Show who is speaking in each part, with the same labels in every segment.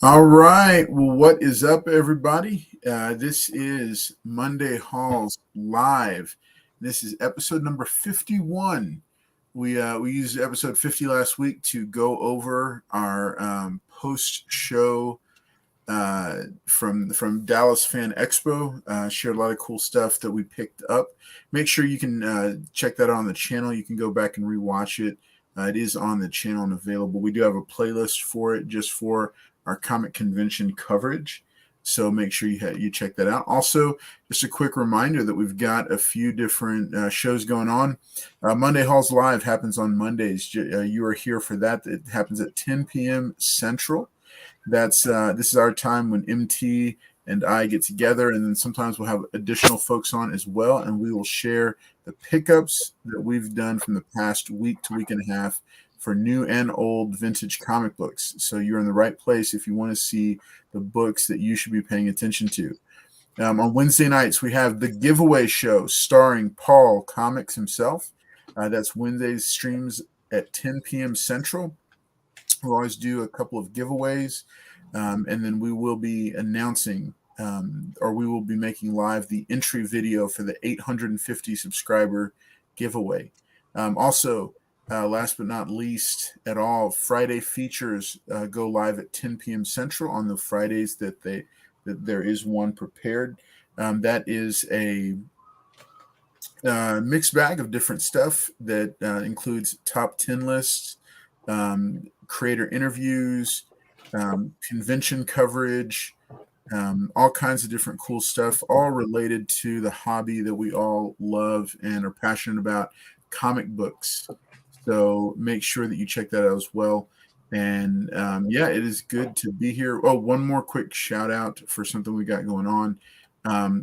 Speaker 1: All right. Well, what is up, everybody? This is Monday Halls Live. This is episode number 51. We used episode 50 last week to go over our post show from Dallas Fan Expo. Shared a lot of cool stuff that we picked up. Make sure you can check that out on the channel. You can go back and rewatch it. It is on the channel and available. We do have a playlist for it just for our comic convention coverage. So make sure you check that out. Also, just a quick reminder that we've got a few different shows going on. Monday Halls Live happens on Mondays. You are here for that. It happens at 10 p.m. Central. This is our time when MT and I get together, and then sometimes we'll have additional folks on as well, and we will share the pickups that we've done from the past week to week and a half for new and old vintage comic books. So you're in the right place if you want to see the books that you should be paying attention to. On Wednesday nights, we have the giveaway show starring Paul Comics himself. That's Wednesday's streams at 10 p.m. Central. We'll always do a couple of giveaways, and then we will be announcing or we will be making live the entry video for the 850 subscriber giveaway. Also, last but not least at all, Friday features go live at 10 p.m. Central on the Fridays that there is one prepared. That is a mixed bag of different stuff that includes top 10 lists, creator interviews, convention coverage, all kinds of different cool stuff, all related to the hobby that we all love and are passionate about, comic books. So make sure that you check that out as well. And it is good to be here. Oh, one more quick shout out for something we got going on.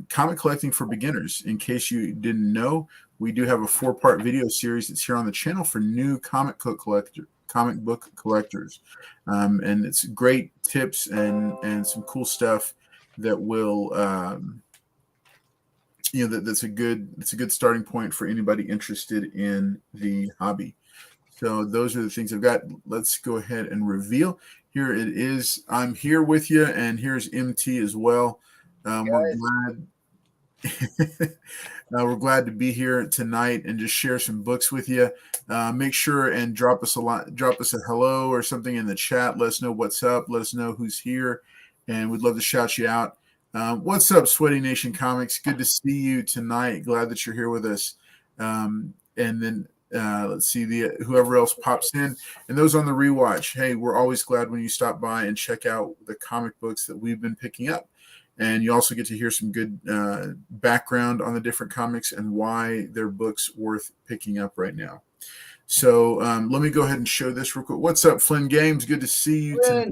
Speaker 1: Comic collecting for beginners. In case you didn't know, we do have a 4-part video series that's here on the channel for new comic book collectors. And it's great tips and some cool stuff that will that's a good starting point for anybody interested in the hobby. So those are the things I've got. Let's go ahead and reveal. Here it is. I'm here with you, and here's MT as well. We're glad to be here tonight and just share some books with you. Make sure and drop us a hello or something in the chat. Let us know what's up. Let us know who's here, and we'd love to shout you out. What's up, Sweaty Nation Comics? Good to see you tonight. Glad that you're here with us. And then let's see whoever else pops in, and those on the rewatch. Hey, we're always glad when you stop by and check out the comic books that we've been picking up. And you also get to hear some good background on the different comics and why they're books worth picking up right now. So let me go ahead and show this real quick. What's up, Flynn Games? Good to see you tonight.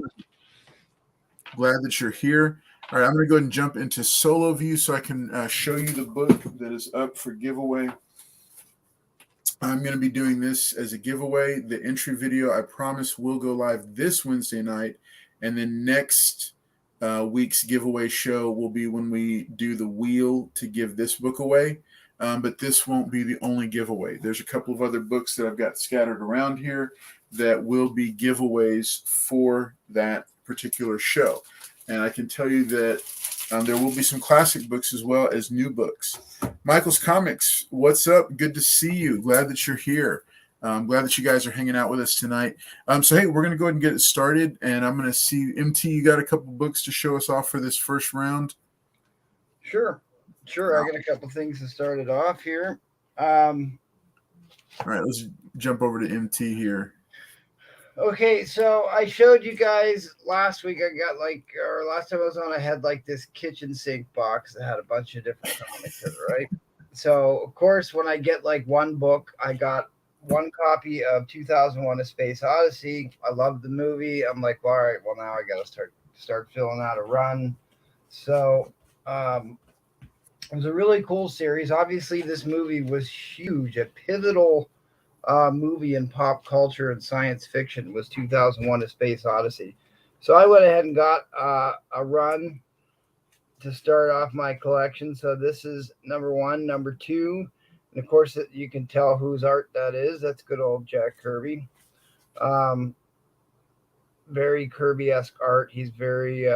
Speaker 1: Glad that you're here. All right, I'm going to go ahead and jump into solo view so I can show you the book that is up for giveaway. I'm going to be doing this as a giveaway. The entry video, I promise, will go live this Wednesday night. And then next week's giveaway show will be when we do the wheel to give this book away. But this won't be the only giveaway. There's a couple of other books that I've got scattered around here that will be giveaways for that particular show. And I can tell you that there will be some classic books as well as new books. Michael's Comics, what's up? Good to see you. Glad that you're here. I'm glad that you guys are hanging out with us tonight. So, hey, we're going to go ahead and get it started. And I'm going to see, MT, you got a couple books to show us off for this first round?
Speaker 2: Sure. I got a couple things to start it off here.
Speaker 1: All right, let's jump over to MT here.
Speaker 2: Okay, so I showed you guys last week. Last time I was on, I had this kitchen sink box that had a bunch of different comics in it, right? So, of course, when I get one book, I got one copy of 2001: A Space Odyssey. I love the movie. I'm like, well, all right, well, now I got to start filling out a run. So, it was a really cool series. Obviously, this movie was huge, a pivotal movie in pop culture and science fiction was 2001: A Space Odyssey. So I went ahead and got a run to start off my collection. So this is number 1, number 2. And of course, you can tell whose art that is. That's good old Jack Kirby. very Kirby-esque art. He's very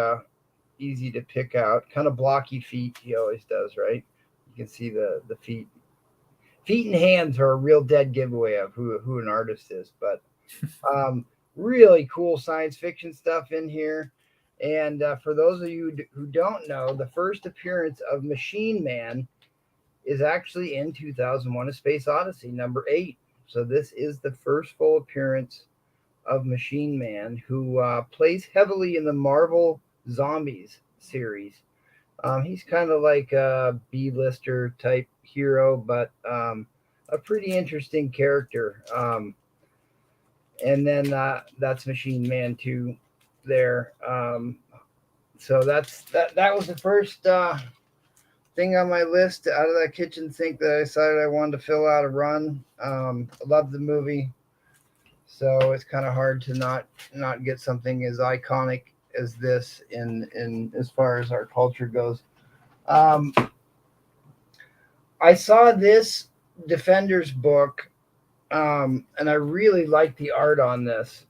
Speaker 2: easy to pick out. Kind of blocky feet. He always does, right? You can see the feet. Feet and hands are a real dead giveaway of who an artist is. But really cool science fiction stuff in here. And for those of you who don't know, the first appearance of Machine Man is actually in 2001: A Space Odyssey, number 8. So this is the first full appearance of Machine Man, who plays heavily in the Marvel Zombies series. He's kind of like a B-lister type hero, but a pretty interesting character. And then that's Machine Man 2 there. So that was the first thing on my list out of that kitchen sink that I decided I wanted to fill out a run. I love the movie, so it's kind of hard to not get something as iconic as this in as far as our culture goes. I saw this Defenders book, and I really like the art on this.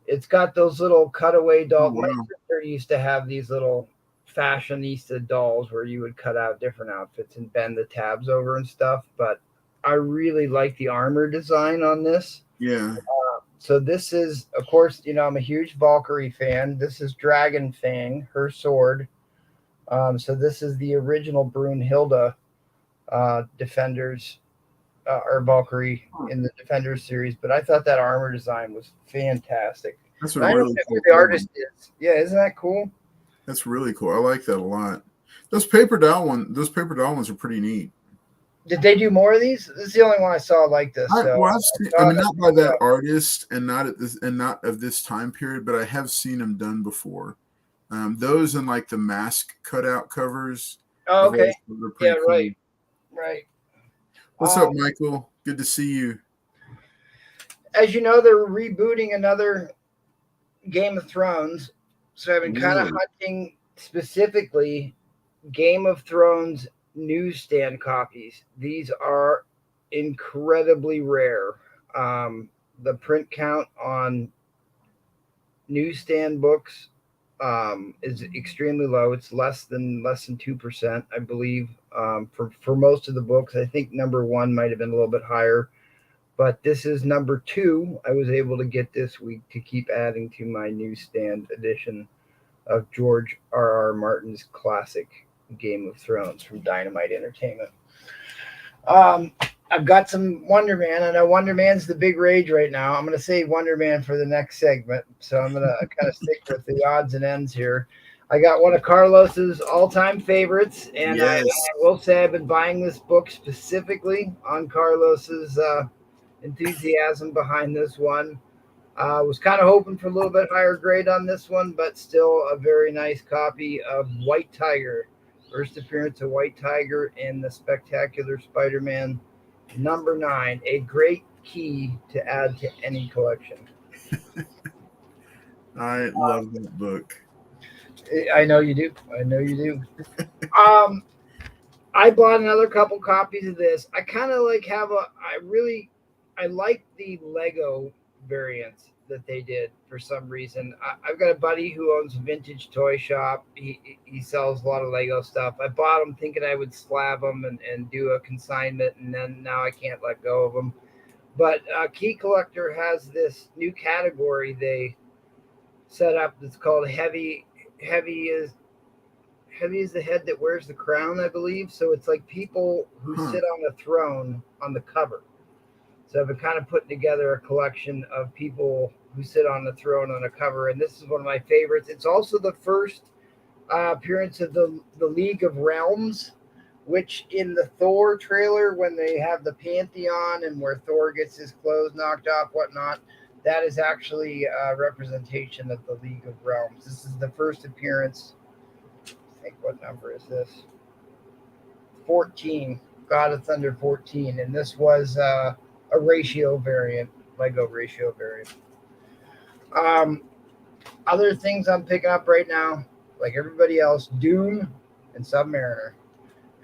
Speaker 2: It's got those little cutaway dolls.
Speaker 1: Oh,
Speaker 2: My
Speaker 1: wow.
Speaker 2: sister used to have these little fashionista dolls where you would cut out different outfits and bend the tabs over and stuff. But I really like the armor design on this.
Speaker 1: Yeah.
Speaker 2: So this is, of course, I'm a huge Valkyrie fan. This is Dragon Fang, her sword. So this is the original Brunhilde Defenders or Valkyrie in the Defenders series. But I thought that armor design was fantastic.
Speaker 1: That's a
Speaker 2: I don't
Speaker 1: really
Speaker 2: know
Speaker 1: cool
Speaker 2: who the
Speaker 1: cover.
Speaker 2: artist is. Yeah, isn't that cool?
Speaker 1: That's really cool. I like that a lot. Those paper doll ones are pretty neat.
Speaker 2: Did they do more of these? This is the only one I saw like this. So
Speaker 1: I mean, not by that artist and not at this and not of this time period, but I have seen them done before. Those and like the mask cutout covers.
Speaker 2: Oh, okay.
Speaker 1: They're
Speaker 2: Yeah,
Speaker 1: pretty cool.
Speaker 2: right.
Speaker 1: What's up, Michael? Good to see you.
Speaker 2: As you know, they're rebooting another Game of Thrones. So I've been kind of hunting specifically Game of Thrones newsstand copies. These are incredibly rare. The print count on newsstand books is extremely low. It's less than 2%, I believe. For most of the books, I think number 1 might have been a little bit higher, but this is number 2. I was able to get this week to keep adding to my newsstand edition of George R.R. Martin's classic Game of Thrones from Dynamite Entertainment. I've got some Wonder Man. I know Wonder Man's the big rage right now. I'm going to say Wonder Man for the next segment, so I'm going to kind of stick with the odds and ends here. I got one of Carlos's all-time favorites, and
Speaker 1: yes.
Speaker 2: I will say I've been buying this book specifically on Carlos's enthusiasm behind this one. Was kind of hoping for a little bit higher grade on this one, but still a very nice copy of White Tiger. First appearance of White Tiger in the Spectacular Spider-Man number 9. A great key to add to any collection.
Speaker 1: I love that book.
Speaker 2: I know you do. I bought another couple copies of this. I kind of like I like the Lego variants that they did for some reason. I've got a buddy who owns a vintage toy shop. He sells a lot of Lego stuff. I bought them thinking I would slab them and do a consignment, and then now I can't let go of them. But Key Collector has this new category they set up that's called Heavy is the head that wears the crown, I believe. So it's like people who sit on the throne on the cover. So I've been kind of putting together a collection of people who sit on the throne on a cover, and this is one of my favorites. It's also the first appearance of the League of Realms, which in the Thor trailer, when they have the Pantheon and where Thor gets his clothes knocked off, whatnot, that is actually a representation of the League of Realms. This is the first appearance. I think, what number is this? 14. God of Thunder 14. And this was a ratio variant, Lego ratio variant. Other things I'm picking up right now, like everybody else, Doom and Submariner.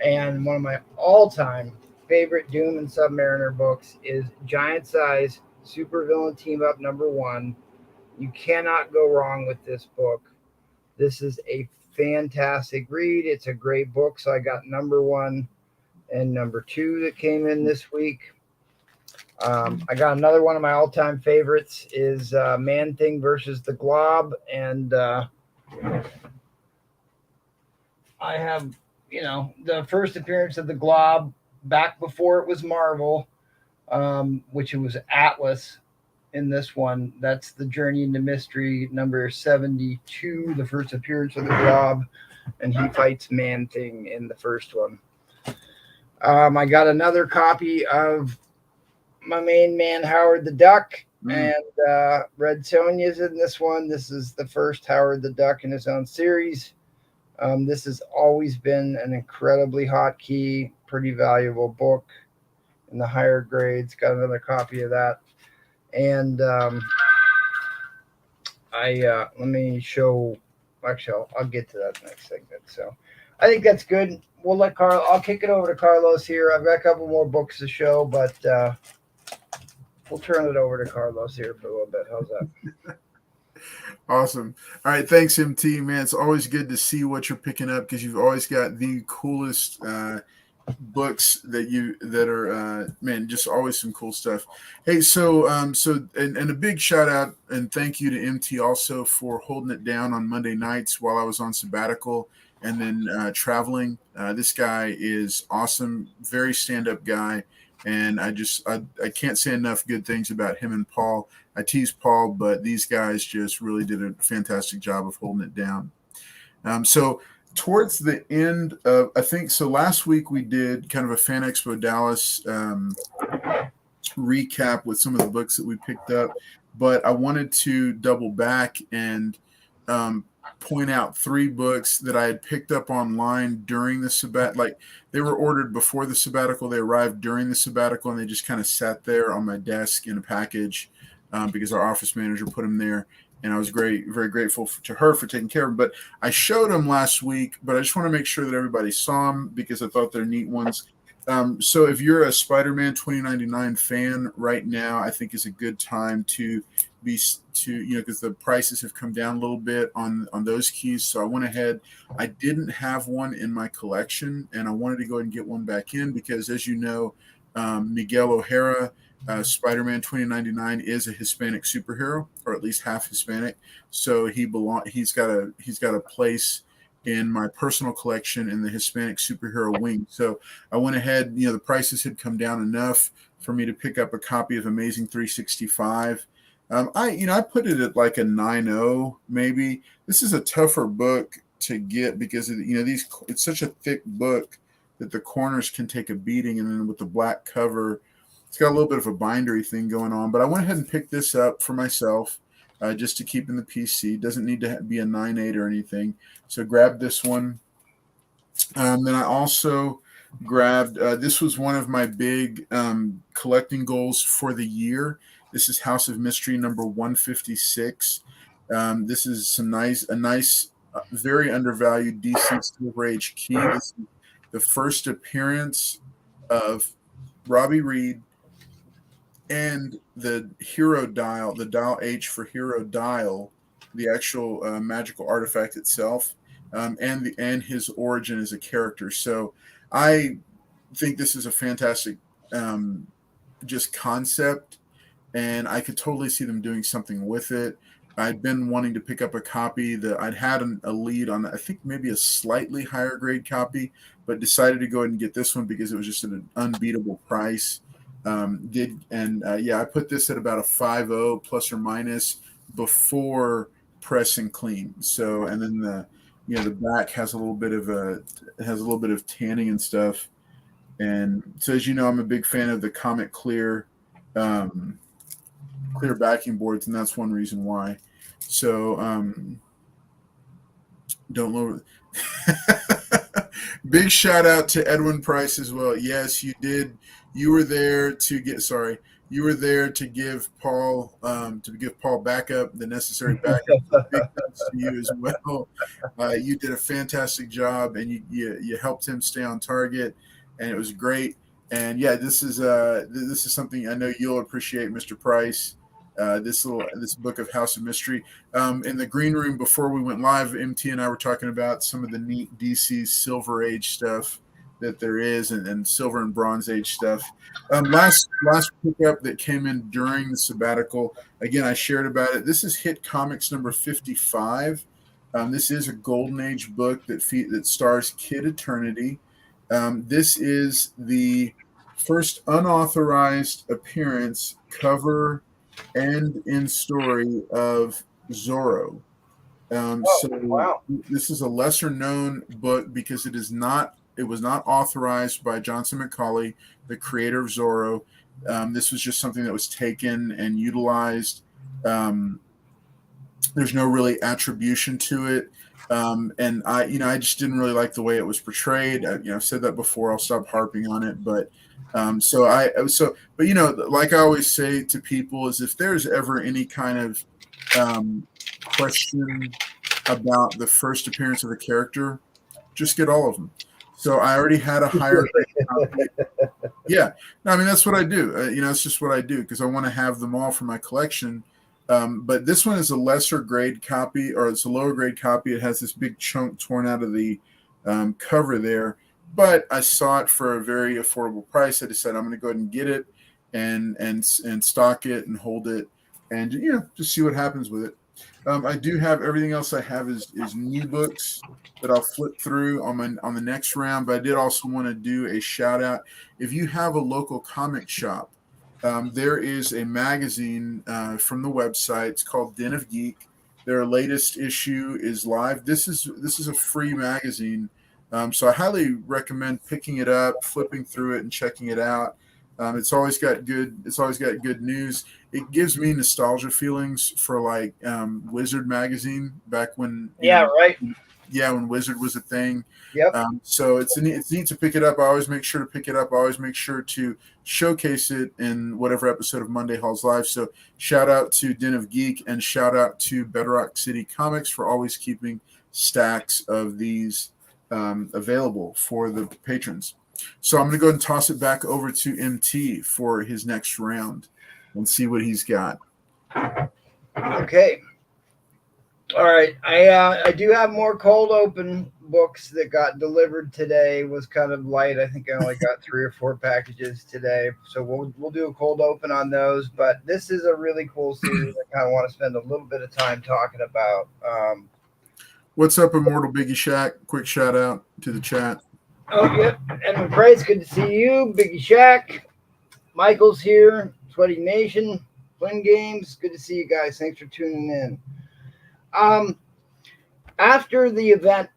Speaker 2: And one of my all-time favorite Doom and Submariner books is Giant Size Supervillain Team Up number 1. You cannot go wrong with this book. This is a fantastic read. It's a great book. So I got number one and number two that came in this week. I got another one of my all-time favorites is Man Thing versus the Glob, and I have the first appearance of the Glob back before it was Marvel, which it was Atlas. In this one, that's the Journey into Mystery number 72, the first appearance of the Glob, and he fights Man Thing in the first one. I got another copy of my main man Howard the Duck, and Red Sonja's in this one. This is the first Howard the Duck in his own series. This has always been an incredibly hot key, pretty valuable book in the higher grades. Got another copy of that. And let me show. Actually, I'll get to that next segment. So I think that's good. We'll let I'll kick it over to Carlos here. I've got a couple more books to show, but we'll turn it over to Carlos here for a little bit. How's that?
Speaker 1: Awesome. All right. Thanks, MT, man. It's always good to see what you're picking up because you've always got the coolest books that are man, just always some cool stuff. Hey, so and a big shout out and thank you to MT also for holding it down on Monday nights while I was on sabbatical and then traveling. This guy is awesome, very stand-up guy, and I can't say enough good things about him and Paul. I tease Paul, but these guys just really did a fantastic job of holding it down. So towards the end of, I think, so last week we did kind of a Fan Expo Dallas recap with some of the books that we picked up, but I wanted to double back and point out 3 books that I had picked up online during the sabbatical. Like they were ordered before the sabbatical, they arrived during the sabbatical, and they just kind of sat there on my desk in a package because our office manager put them there. And I was very grateful to her for taking care of them. But I showed them last week, but I just want to make sure that everybody saw them because I thought they're neat ones. So if you're a Spider-Man 2099 fan right now, I think is a good time to because the prices have come down a little bit on those keys. So I went ahead. I didn't have one in my collection, and I wanted to go ahead and get one back in because, as you know, Miguel O'Hara, Spider-Man 2099 is a Hispanic superhero, or at least half Hispanic. So he's got a place in my personal collection in the Hispanic superhero wing. So I went ahead, the prices had come down enough for me to pick up a copy of Amazing 365. I put it at like a 9.0 maybe. This is a tougher book to get because it's such a thick book that the corners can take a beating, and then with the black cover, it's got a little bit of a bindery thing going on. But I went ahead and picked this up for myself just to keep in the PC. Doesn't need to be a 9.8 or anything. So grab this one. Then I also grabbed, this was one of my big collecting goals for the year. This is House of Mystery number 156. This is a nice, very undervalued DC Silver Age key. This is the first appearance of Robbie Reed and the Hero Dial, the Dial H for Hero Dial, the actual magical artifact itself, and his origin as a character. So I think this is a fantastic just concept, and I could totally see them doing something with it. I'd been wanting to pick up a copy that I'd had a lead on, I think maybe a slightly higher grade copy, but decided to go ahead and get this one because it was just at an unbeatable price. I put this at about a 5.0 plus or minus before press and clean. So, and then the back has a little bit of tanning and stuff. And so, as you know, I'm a big fan of the Comet Clear backing boards, and that's one reason why. So don't lower. Big shout out to Edwin Price as well. Yes, you did. You were there to give Paul backup, the necessary backup. Big thanks to you as well. You did a fantastic job, and you helped him stay on target, and it was great. And yeah, this is something I know you'll appreciate, Mr. Price. this book of House of Mystery. In the green room before we went live, MT and I were talking about some of the neat DC Silver Age stuff that there is, and Silver and Bronze Age stuff. Last pickup that came in during the sabbatical. Again, I shared about it. This is Hit Comics number 55. This is a Golden Age book that stars Kid Eternity. This is the first unauthorized appearance, cover, and in story of Zorro.
Speaker 2: Wow.
Speaker 1: This is a lesser known book because it was not authorized by Johnson McCauley, the creator of Zorro. This was just something that was taken and utilized. There's no really attribution to it. And I just didn't really like the way it was portrayed. I've said that before. I'll stop harping on it, but like I always say to people is if there's ever any kind of question about the first appearance of a character, just get all of them. So I already had a higher copy. Yeah, no, I mean that's what I do. It's just what I do because I want to have them all for my collection. But this one is a lesser grade copy, or it's a lower grade copy. It has this big chunk torn out of the cover there. But I saw it for a very affordable price. I decided I'm going to go ahead and get it and stock it and hold it and just see what happens with it. I do have everything else I have is new books that I'll flip through on the next round. But I did also want to do a shout out. If you have a local comic shop, there is a magazine from the website. It's called Den of Geek. Their latest issue is live. This is a free magazine, so I highly recommend picking it up, flipping through it, and checking it out. It's always got good news. It gives me nostalgia feelings for like Wizard magazine back when when Wizard was a thing.
Speaker 2: Yep.
Speaker 1: So it's neat to pick it up. I always make sure to pick it up. I always make sure to showcase it in whatever episode of Monday Halls Live. So shout out to Den of Geek and shout out to Bedrock City Comics for always keeping stacks of these available for the patrons. So I'm going to go ahead and toss it back over to MT for his next round and see what he's got.
Speaker 2: Okay. All right. I do have more cold open books that got delivered today. It was kind of light. I think I only got 3 or 4 packages today. So we'll do a cold open on those. But this is a really cool series I kind of want to spend a little bit of time talking about.
Speaker 1: What's up, Immortal Biggie Shack? Quick shout out to the chat.
Speaker 2: Oh, yep. And Price, good to see you. Biggie Shack. Michael's here. Sweaty Nation. Twin Games. Good to see you guys. Thanks for tuning in. After the event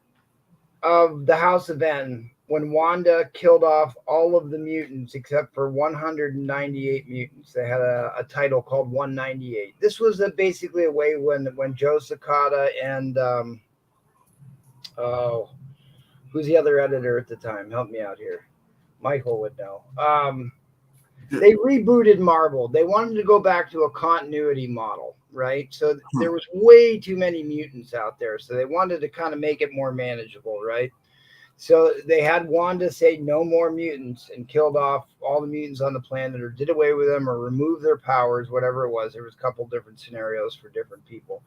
Speaker 2: of the House of N, when Wanda killed off all of the mutants except for 198 mutants, they had a title called 198. This was basically a way when Joe Sakata and who's the other editor at the time? Help me out here. Michael would know. They rebooted Marvel. They wanted to go back to a continuity model, right? So there was way too many mutants out there. So they wanted to kind of make it more manageable, right? So they had Wanda say no more mutants and killed off all the mutants on the planet or did away with them or removed their powers, whatever it was. There was a couple different scenarios for different people.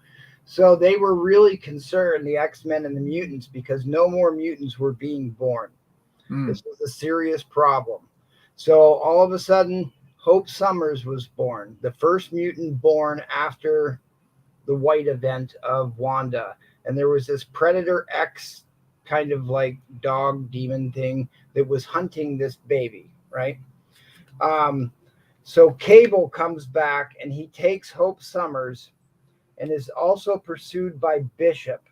Speaker 2: So they were really concerned, the X-Men and the mutants, because no more mutants were being born. This was a serious problem. So all of a sudden, Hope Summers was born, the first mutant born after the White event of Wanda. And there was this Predator X kind of like dog demon thing that was hunting this baby, right? So Cable comes back and he takes Hope Summers and is also pursued by Bishop.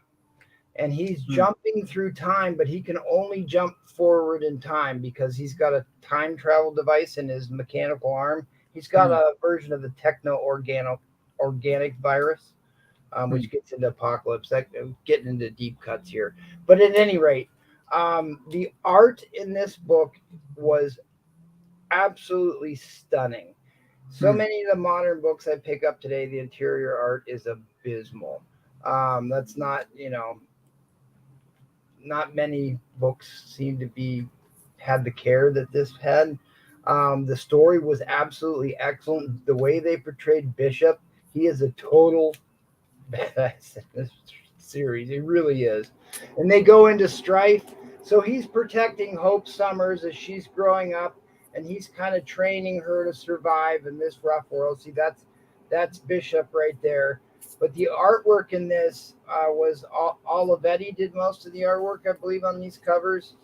Speaker 2: And he's jumping through time, but he can only jump forward in time because he's got a time travel device in his mechanical arm. He's got a version of the techno-organic virus, which gets into Apocalypse. Getting into deep cuts here. But at any rate, the art in this book was absolutely stunning. So many of the modern books I pick up today, the interior art is abysmal. That's not, not many books seem to had the care that this had. The story was absolutely excellent. The way they portrayed Bishop, he is a total badass in this series. He really is. And they go into strife. So he's protecting Hope Summers as she's growing up, and he's kind of training her to survive in this rough world. See, that's Bishop right there. But the artwork in this was Olivetti did most of the artwork, I believe, on these covers.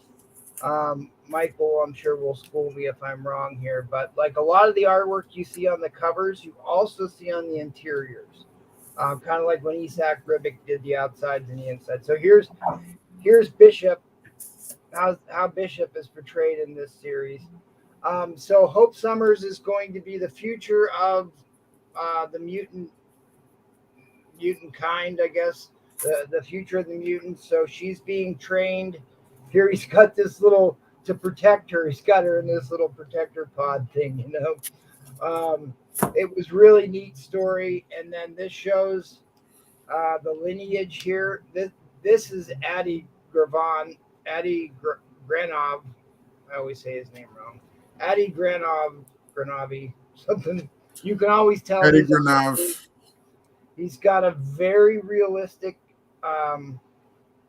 Speaker 2: Michael, I'm sure will school me if I'm wrong here, but like a lot of the artwork you see on the covers, you also see on the interiors. Kind of like when Isaac Ribic did the outsides and the inside. So here's Bishop, how Bishop is portrayed in this series. So Hope Summers is going to be the future of the mutant kind, I guess, the future of the mutants. So she's being trained. Here he's got this little to protect her. He's got her in this little protector pod thing, you know. It was really neat story, and then this shows the lineage here. This is Addie Granov. I always say his name wrong. Addie Granovi, something. You can always tell.
Speaker 1: Eddie Granov.
Speaker 2: He's got a very realistic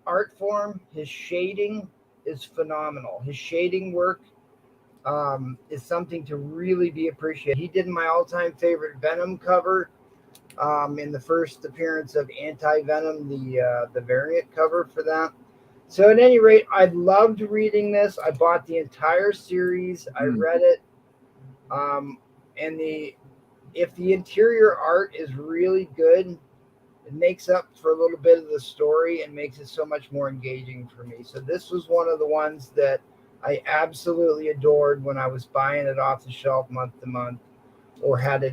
Speaker 2: art form. His shading is phenomenal. His shading work is something to really be appreciated. He did my all-time favorite Venom cover in the first appearance of Anti-Venom, the variant cover for that. So at any rate, I loved reading this. I bought the entire series. I read it. And if the interior art is really good, it makes up for a little bit of the story and makes it so much more engaging for me. So this was one of the ones that I absolutely adored when I was buying it off the shelf month to month, or I had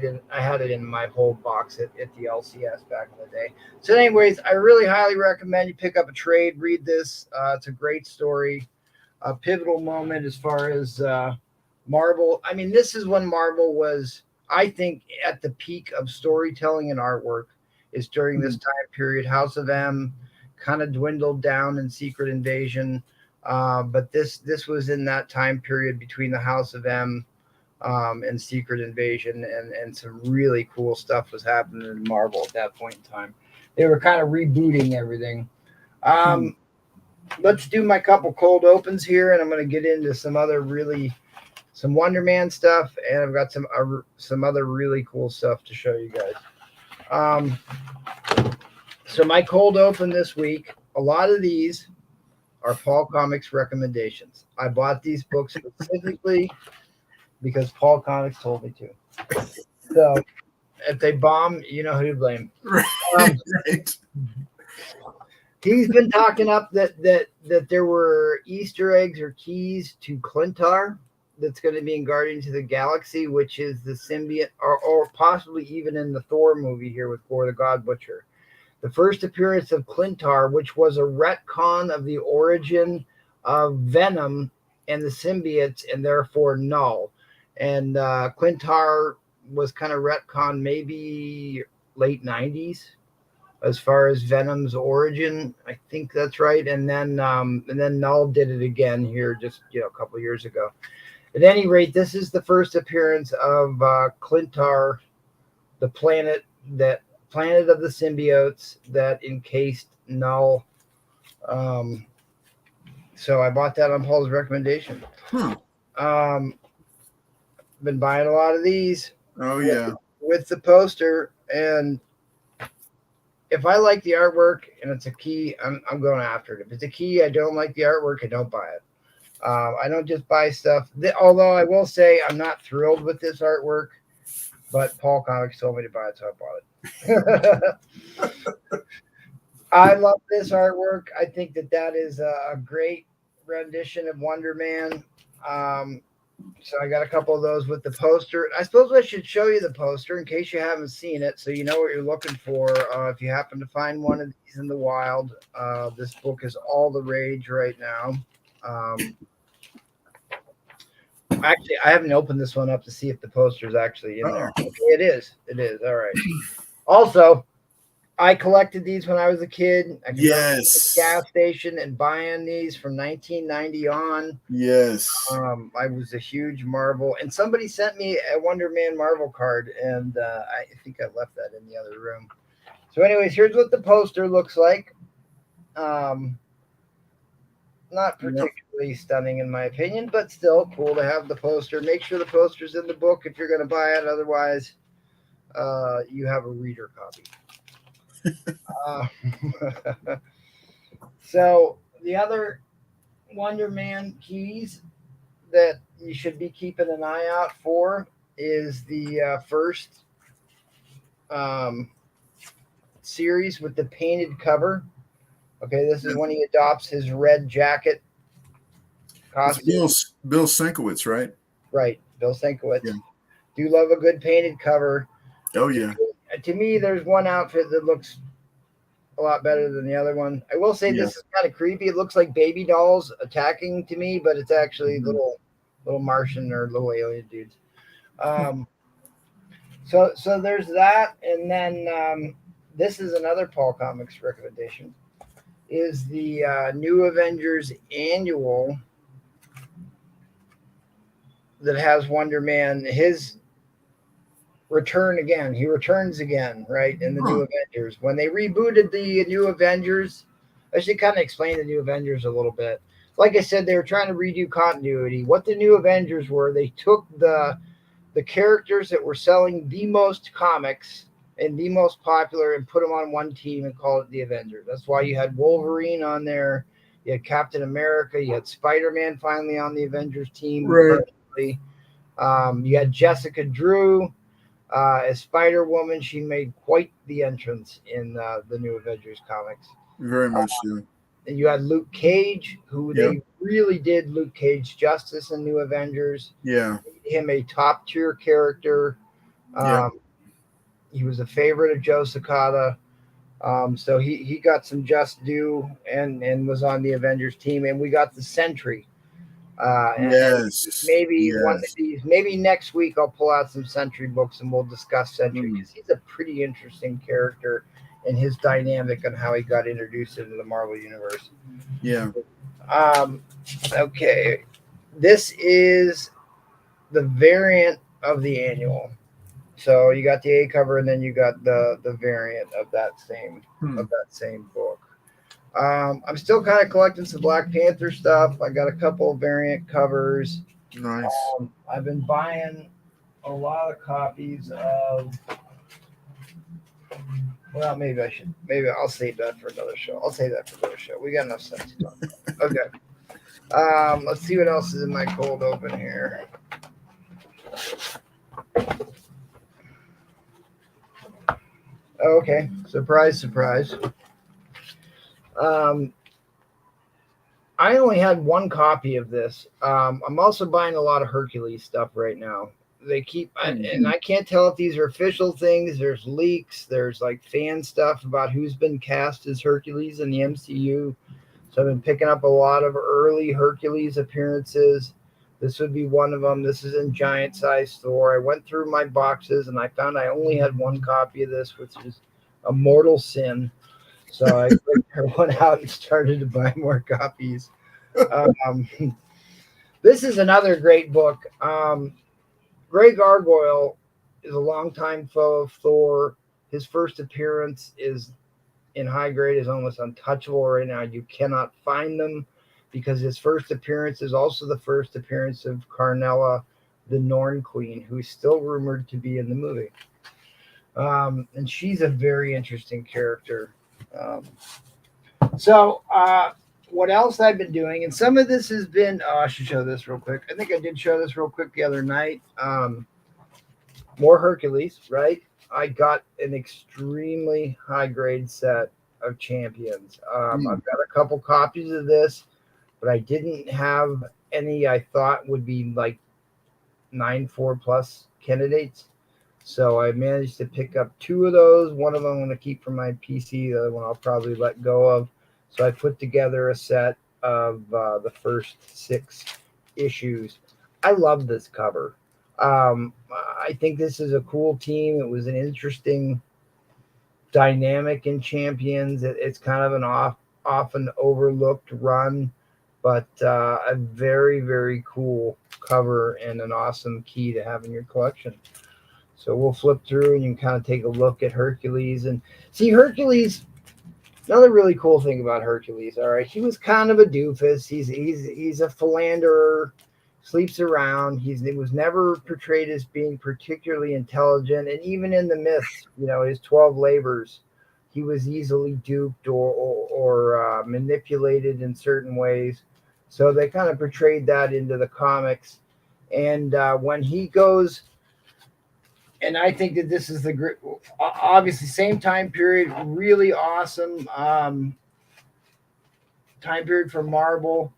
Speaker 2: it in my whole box at the LCS back in the day. So anyways, I really highly recommend you pick up a trade, read this. It's a great story, a pivotal moment as far as Marvel. I mean, this is when Marvel was, I think, at the peak of storytelling and artwork, is during this time period. House of M kind of dwindled down in Secret Invasion, but this was in that time period between the House of M and Secret Invasion, and some really cool stuff was happening in Marvel at that point in time. They were kind of rebooting everything. Let's do my couple cold opens here, and I'm going to get into some Wonder Man stuff, and I've got some other really cool stuff to show you guys. So my cold open this week, a lot of these are Paul Comics recommendations. I bought these books specifically because Paul Comics told me to. So if they bomb, you know who to blame.
Speaker 1: Right.
Speaker 2: He's been talking up that there were Easter eggs or keys to Clintar that's going to be in Guardians of the Galaxy, which is the symbiote, or possibly even in the Thor movie here with Gore the God Butcher. The first appearance of Clintar, which was a retcon of the origin of Venom and the symbiotes, and therefore null. And Clintar was kind of retcon maybe late 90s as far as Venom's origin. I think that's right. And then Null did it again here just a couple years ago. At any rate, this is the first appearance of Clintar, the planet of the symbiotes that encased Null. So I bought that on Paul's recommendation. Been buying a lot of these.
Speaker 1: Oh yeah.
Speaker 2: With the poster, and if I like the artwork and it's a key, I'm going after it. If it's a key, I don't like the artwork, I don't buy it. I don't just buy stuff. Although I will say I'm not thrilled with this artwork, but Paul Comics told me to buy it, so I bought it. I love this artwork. I think that is a great rendition of Wonder Man. So I got a couple of those with the poster. I suppose I should show you the poster in case you haven't seen it, so you know what you're looking for. If you happen to find one of these in the wild, this book is all the rage right now. Actually, I haven't opened this one up to see if the poster is actually in there. Okay, it is. All right. Also, I collected these when I was a kid. I can remember at the
Speaker 1: Yes.
Speaker 2: gas station and buying these from 1990 on.
Speaker 1: Yes.
Speaker 2: I was a huge Marvel, and somebody sent me a Wonder Man Marvel card, and I think I left that in the other room. So, anyways, here's what the poster looks like. Not
Speaker 1: Yep.
Speaker 2: particularly stunning in my opinion, but still cool to have the poster. Make sure the poster's in the book if you're going to buy it. Otherwise, you have a reader copy. Uh, so the other Wonder Man keys that you should be keeping an eye out for is the first um, series with the painted cover. Okay, this is when he adopts his red jacket
Speaker 1: It's
Speaker 2: costume.
Speaker 1: Bill Sienkiewicz, right?
Speaker 2: Right, Bill Sienkiewicz.
Speaker 1: Yeah.
Speaker 2: Do love a good painted cover.
Speaker 1: Oh yeah.
Speaker 2: To me, there's one outfit that looks a lot better than the other one. I will say
Speaker 1: Yeah.
Speaker 2: this is kind of creepy. It looks like baby dolls attacking to me, but it's actually
Speaker 1: Mhm.
Speaker 2: little Martian or little alien dudes. So there's that, and then this is another Paul Comics recommendation. Is the New Avengers Annual that has Wonder Man his return again. He returns again, right, in the New Avengers. When they rebooted the New Avengers, I should kind of explain the New Avengers a little bit. Like I said, they were trying to redo continuity. What the New Avengers were, they took the characters that were selling the most comics and the most popular and put them on one team and call it the Avengers. That's why you had Wolverine on there, you had Captain America, you had Spider-Man finally on the Avengers team.
Speaker 1: Right.
Speaker 2: You had Jessica Drew as Spider-Woman. She made quite the entrance in the New Avengers comics.
Speaker 1: Very much so.
Speaker 2: And you had Luke Cage, who
Speaker 1: Yeah.
Speaker 2: they really did Luke Cage justice in New Avengers.
Speaker 1: Yeah.
Speaker 2: Him a top tier character.
Speaker 1: Yeah.
Speaker 2: He was a favorite of Joe Sakata. So he got some just due and was on the Avengers team. And we got the Sentry. And
Speaker 1: Yes.
Speaker 2: maybe one of
Speaker 1: Yes.
Speaker 2: these, maybe next week I'll pull out some Sentry books and we'll discuss Sentry because he's a pretty interesting character and his dynamic and how he got introduced into the Marvel universe.
Speaker 1: Yeah.
Speaker 2: Okay, this is the variant of the annual. So you got the A cover and then you got the variant of that same book. I'm still kind of collecting some Black Panther stuff. I got a couple of variant covers.
Speaker 1: Nice.
Speaker 2: I've been buying a lot of copies of. Well, maybe I'll save that for another show. We got enough stuff to talk about. Okay. Let's see what else is in my cold open here. Okay. Surprise, surprise. I only had one copy of this. I'm also buying a lot of Hercules stuff right now. They keep, and I can't tell if these are official things. There's leaks. There's like fan stuff about who's been cast as Hercules in the MCU. So I've been picking up a lot of early Hercules appearances. This would be one of them. This is in giant size store. I went through my boxes and I found I only had one copy of this, which is a mortal sin. So I went out and started to buy more copies. This is another great book. Grey Gargoyle is a longtime foe of Thor. His first appearance is in high grade is almost untouchable right now. You cannot find them because his first appearance is also the first appearance of Carnella, the Norn Queen, who is still rumored to be in the movie. And she's a very interesting character. What else I've been doing, and some of this has been, I should show this real quick. I think I did show this real quick the other night. More Hercules, right? I got an extremely high grade set of Champions. I've got a couple copies of this, but I didn't have any I thought would be like 9.4 plus candidates. So I managed to pick up two of those. One of them I'm going to keep for my PC. The other one I'll probably let go of. So I put together a set of the first 6 issues. I love this cover. I think this is a cool team. It was an interesting dynamic in Champions. It's kind of an often overlooked run, but a very, very cool cover and an awesome key to have in your collection. So we'll flip through and you can kind of take a look at Hercules and see Hercules. Another really cool thing about Hercules, all right, he was kind of a doofus. He's a philanderer, sleeps around. He was never portrayed as being particularly intelligent, and even in the myths, his 12 labors, he was easily duped or manipulated in certain ways. So they kind of portrayed that into the comics. And when he goes, and I think that this is the great, obviously same time period, really awesome time period for Marvel.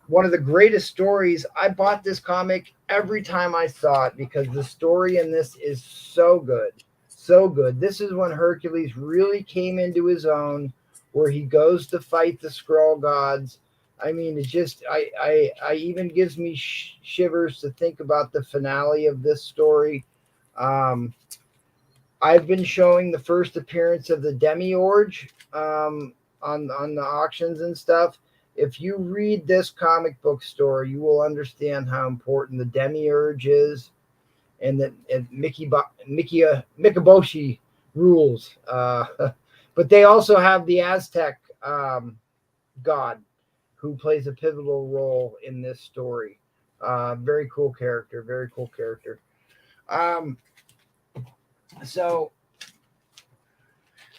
Speaker 2: One of the greatest stories. I bought this comic every time I saw it because the story in this is so good, so good. This is when Hercules really came into his own, where he goes to fight the Skrull gods. I mean, it just, I even gives me shivers to think about the finale of this story. I've been showing the first appearance of the Demiurge on the auctions and stuff. If you read this comic book story, you will understand how important the Demiurge is, and that Mikaboshi rules. But they also have the Aztec god, who plays a pivotal role in this story. Very cool character. Very cool character. So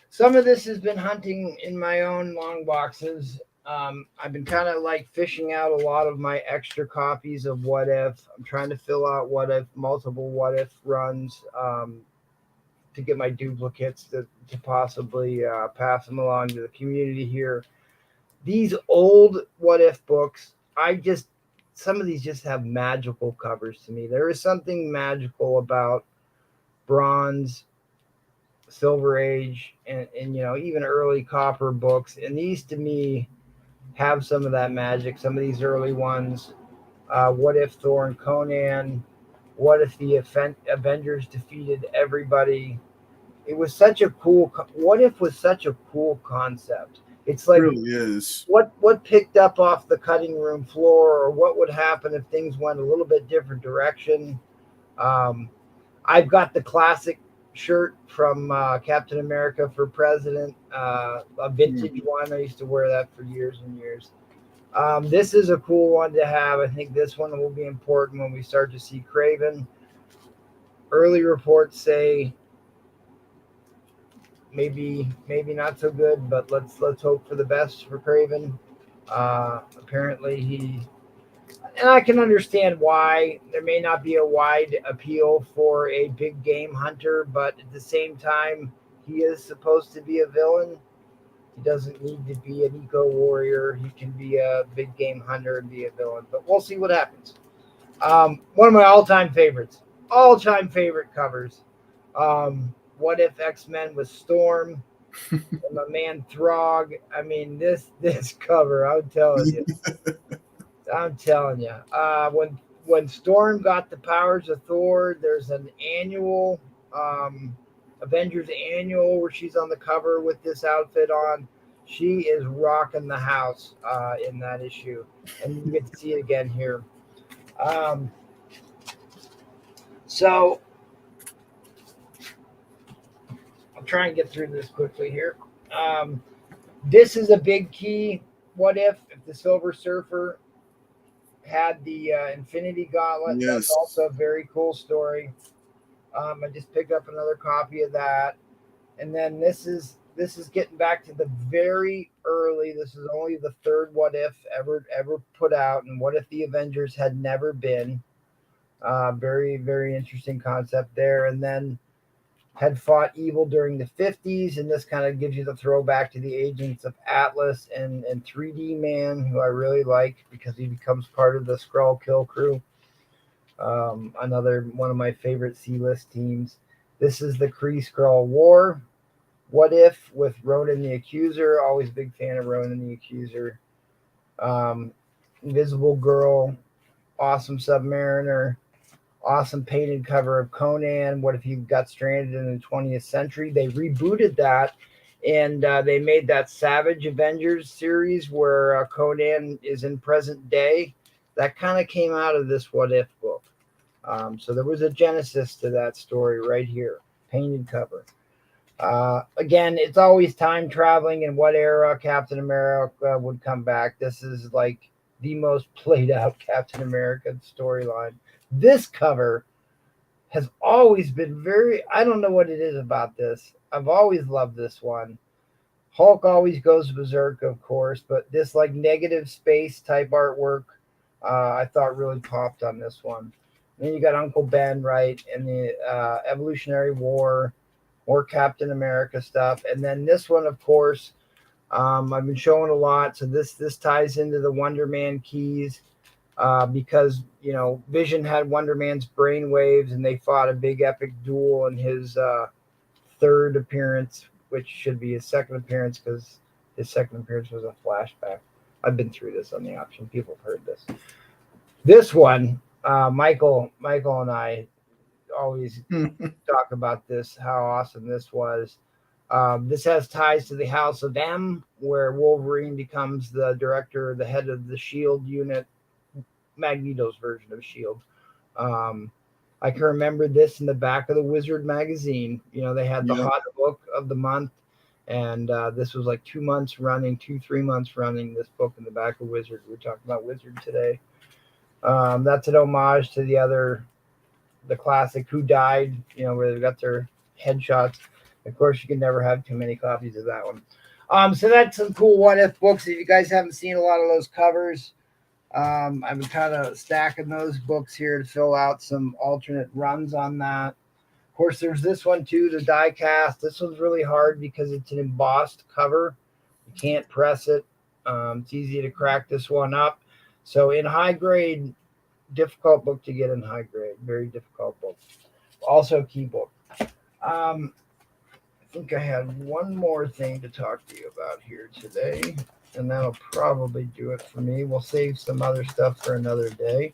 Speaker 2: some of this has been hunting in my own long boxes. I've been kind of like fishing out a lot of my extra copies of What If. I'm trying to fill out multiple What If runs to get my duplicates to possibly pass them along to the community here. These old What If books, some of these just have magical covers to me. There is something magical about Bronze, Silver Age, and even early Copper books. And these to me have some of that magic. Some of these early ones, What If Thor and Conan, What If the Avengers defeated everybody. It was such a cool. What If was such a cool concept. It's like,
Speaker 1: it really is.
Speaker 2: What picked up off the cutting room floor, or what would happen if things went a little bit different direction. I've got the classic shirt from Captain America for President, a vintage one. I used to wear that for years and years. This is a cool one to have. I think this one will be important when we start to see Kraven. Early reports say maybe not so good, but let's hope for the best for Kraven. Apparently and I can understand why there may not be a wide appeal for a big game hunter, but at the same time, he is supposed to be a villain. He doesn't need to be an eco warrior. He can be a big game hunter and be a villain, but we'll see what happens. One of my all-time favorite covers. What If X-Men with Storm and my man Throg. I mean, this cover, I'm telling you. When Storm got the powers of Thor, there's an annual Avengers Annual where she's on the cover with this outfit on. She is rocking the house in that issue, and you get to see it again here. So I'll try and get through this quickly here. This is a big key. What if the Silver Surfer had the Infinity Gauntlet?
Speaker 1: Yes.
Speaker 2: That's also a very cool story. I just picked up another copy of that, and then this is getting back to the very early. This is only the third What If ever put out, and what if the Avengers had never been? Very, very interesting concept there. And then had fought evil during the 50s, and this kind of gives you the throwback to the Agents of Atlas and 3D Man, who I really like because he becomes part of the Skrull kill crew. Another one of my favorite C-list teams. This is the Kree-Skrull War. What If with Ronan the Accuser. Always a big fan of Ronan the Accuser. Invisible Girl, Awesome Submariner. awesome painted cover of Conan. What if he got stranded in the 20th century? They rebooted that, and they made that Savage Avengers series where Conan is in present day. That kind of came out of this What If book. So there was a genesis to that story right here, painted cover. Again, it's always time traveling and what era Captain America would come back. This is like the most played out Captain America storyline. This cover has always been I don't know what it is about this. I've always loved this one. Hulk always goes berserk, of course, but this like negative space type artwork, I thought really popped on this one. And then you got Uncle Ben, right, and the Evolutionary War, more Captain America stuff, and then this one, of course, I've been showing a lot. So this ties into the Wonder Man keys because Vision had Wonder Man's brainwaves, and they fought a big epic duel in his third appearance, which should be his second appearance because his second appearance was a flashback. I've been through this on the option. People have heard this. This one, Michael and I always talk about this, how awesome this was. This has ties to the House of M, where Wolverine becomes the director, the head of the SHIELD unit, Magneto's version of SHIELD. I can remember this in the back of the Wizard magazine. They had the hot book of the month, and this was like 2 months running, 3 months running, this book in the back of Wizard. We're talking about Wizard today. That's an homage to the classic Who Died, where they got their headshots. Of course, you can never have too many copies of that one. So that's some cool What If books. If you guys haven't seen a lot of those covers, I've been kind of stacking those books here to fill out some alternate runs on that. Of course, there's this one too, the die cast. This one's really hard because it's an embossed cover. You can't press it. It's easy to crack this one up. So in high grade, difficult book to get in high grade. Very difficult book. Also key book. I think I had one more thing to talk to you about here today, and that'll probably do it for me. We'll save some other stuff for another day.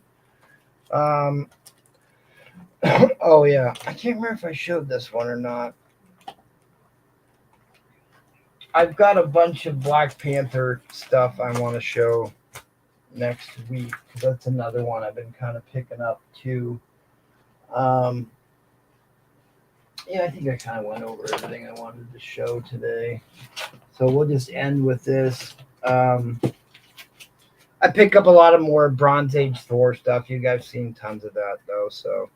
Speaker 2: Oh yeah, I can't remember if I showed this one or not. I've got a bunch of Black Panther stuff I want to show next week. That's another one I've been kind of picking up too. I think I kind of went over everything I wanted to show today. So we'll just end with this. I pick up a lot of more Bronze Age Thor stuff. You guys have seen tons of that though. So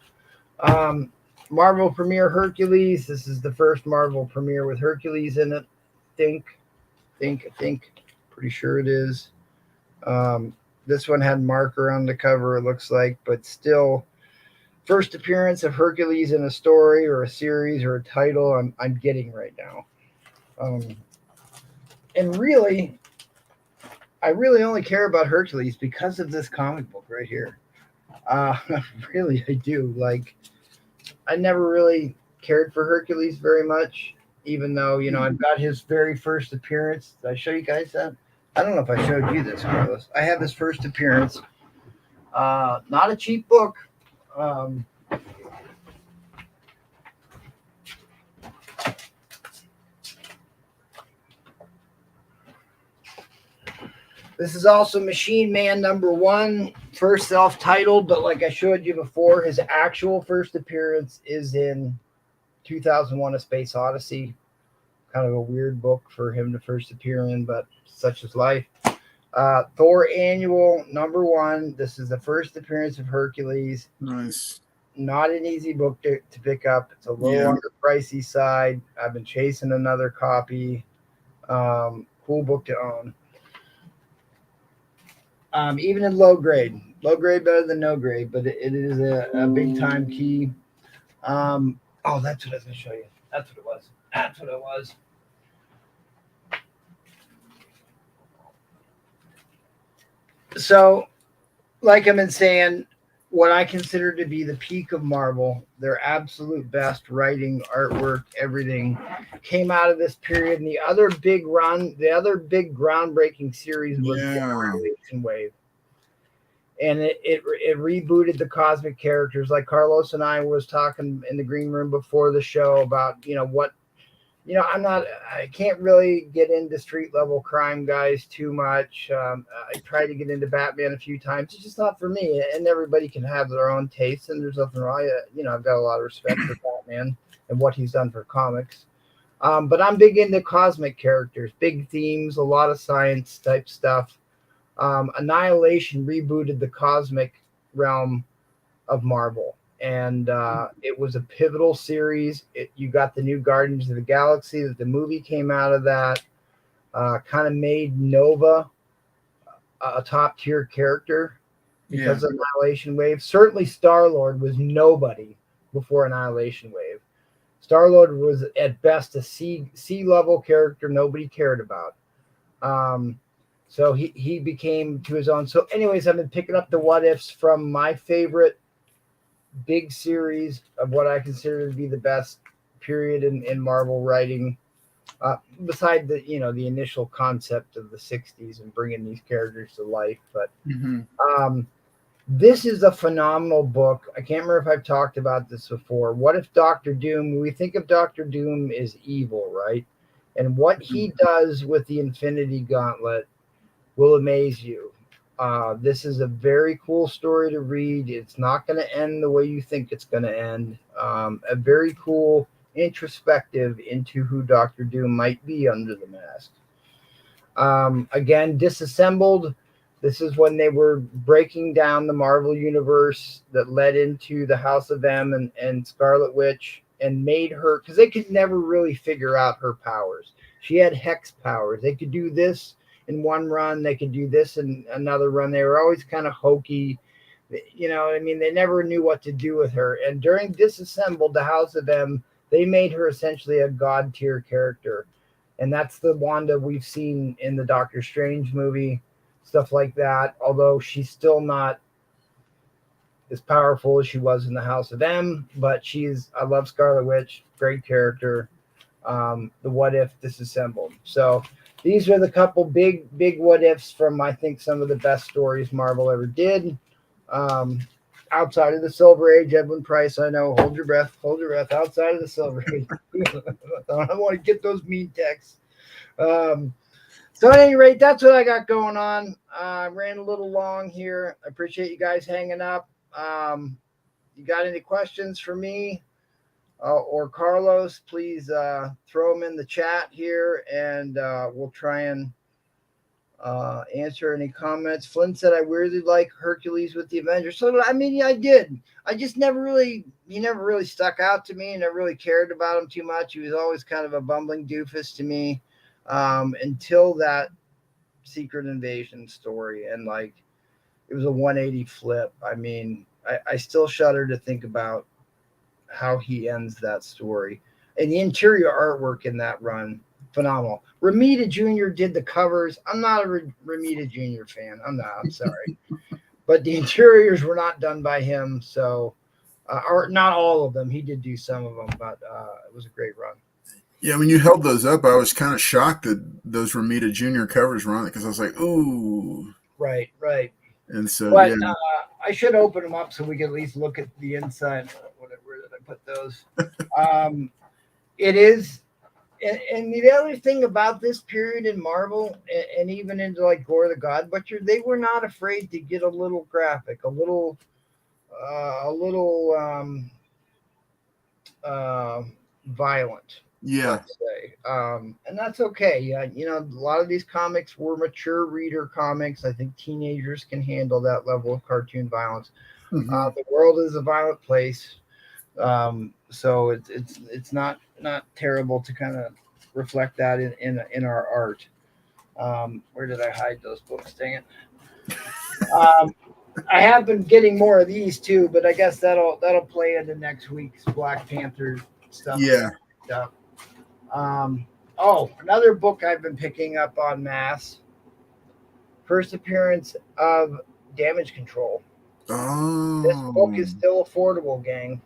Speaker 2: Marvel Premiere Hercules. This is the first Marvel Premiere with Hercules in it. I think. Pretty sure it is. This one had marker on the cover, it looks like, but still, first appearance of Hercules in a story or a series or a title I'm getting right now. And really, I really only care about Hercules because of this comic book right here. Really, I do. Like, I never really cared for Hercules very much, even though, I've got his very first appearance. Did I show you guys that? I don't know if I showed you this, Carlos. I have his first appearance. Not a cheap book. This is also Machine Man #1, first self-titled, but like I showed you before, his actual first appearance is in 2001: A Space Odyssey. Kind of a weird book for him to first appear in, but such is life. Thor Annual #1. This is the first appearance of Hercules.
Speaker 1: Nice.
Speaker 2: Not an easy book to pick up. It's a little on the pricey side. I've been chasing another copy. Cool book to own. Even in low grade better than no grade, but it is a big time key. That's what I was going to show you. That's what it was. So, like I've been saying, what I consider to be the peak of Marvel, their absolute best writing, artwork, everything came out of this period. And the other big groundbreaking series was Generation Wave. and it rebooted the cosmic characters. Like Carlos and I was talking in the green room before the show about what. I can't really get into street level crime guys too much. I tried to get into Batman a few times. It's just not for me. And everybody can have their own taste, and there's nothing wrong. I've got a lot of respect for Batman and what he's done for comics. But I'm big into cosmic characters, big themes, a lot of science type stuff. Annihilation rebooted the cosmic realm of Marvel. And it was a pivotal series. You got the new Guardians of the Galaxy. That the movie came out of that. Kind of made Nova a top tier character because of Annihilation Wave. Certainly, Star-Lord was nobody before Annihilation Wave. Star-Lord was at best a C level character nobody cared about. So he became to his own. So, anyways, I've been picking up the what ifs from my favorite big series of what I consider to be the best period in Marvel writing, beside the the initial concept of the 60s and bringing these characters to life. But this is a phenomenal book. I can't remember if I've talked about this before. What if Doctor Doom? When we think of Doctor Doom as evil, right? And what he does with the Infinity Gauntlet will amaze you. This is a very cool story to read. It's not going to end the way you think it's going to end. A very cool introspective into who Doctor Doom might be under the mask. Again, Disassembled. This is when they were breaking down the Marvel universe that led into the House of M and Scarlet Witch, and made her, because they could never really figure out her powers. She had hex powers. They could do this in one run, they could do this in another run. They were always kind of hokey. They never knew what to do with her. And during Disassembled, the House of M, they made her essentially a god tier character. And that's the Wanda we've seen in the Doctor Strange movie, stuff like that. Although she's still not as powerful as she was in the House of M, but I love Scarlet Witch, great character. The what if Disassembled. So these are the couple big what ifs from, I think, some of the best stories Marvel ever did. Outside of the Silver Age, Edwin Price, I know, hold your breath. Outside of the Silver Age. I want to get those mean texts. So at any rate, that's what I got going on. I ran a little long here. I appreciate you guys hanging up. You got any questions for me? Or Carlos, please throw them in the chat here, and we'll try and answer any comments. Flynn said, I weirdly like Hercules with the Avengers. So, I did. I just he never really stuck out to me, and I really cared about him too much. He was always kind of a bumbling doofus to me until that Secret Invasion story. And it was a 180 flip. I still shudder to think about how he ends that story. And the interior artwork in that run, phenomenal. Romita Jr. did the covers. I'm not a Romita Jr. fan. I'm sorry. But the interiors were not done by him. So, or not all of them. He did do some of them, but it was a great run.
Speaker 1: Yeah, when you held those up, I was kind of shocked that those Romita Jr. covers were on it, because I was like, ooh.
Speaker 2: Right.
Speaker 1: And so,
Speaker 2: but I should open them up so we can at least look at the inside. Where did I put those? It is, and the other thing about this period in Marvel, and even into Gore the God Butcher, they were not afraid to get a little graphic, a little violent.
Speaker 1: Yeah.
Speaker 2: Let's say. And that's okay. A lot of these comics were mature reader comics. I think teenagers can handle that level of cartoon violence.
Speaker 1: Mm-hmm.
Speaker 2: The world is a violent place. So it's not terrible to kind of reflect that in our art. Where did I hide those books? Dang it. I have been getting more of these too, but I guess that'll play into next week's Black Panther stuff.
Speaker 1: Yeah.
Speaker 2: Another book I've been picking up en masse. First appearance of Damage Control.
Speaker 1: Oh.
Speaker 2: This book is still affordable, gang.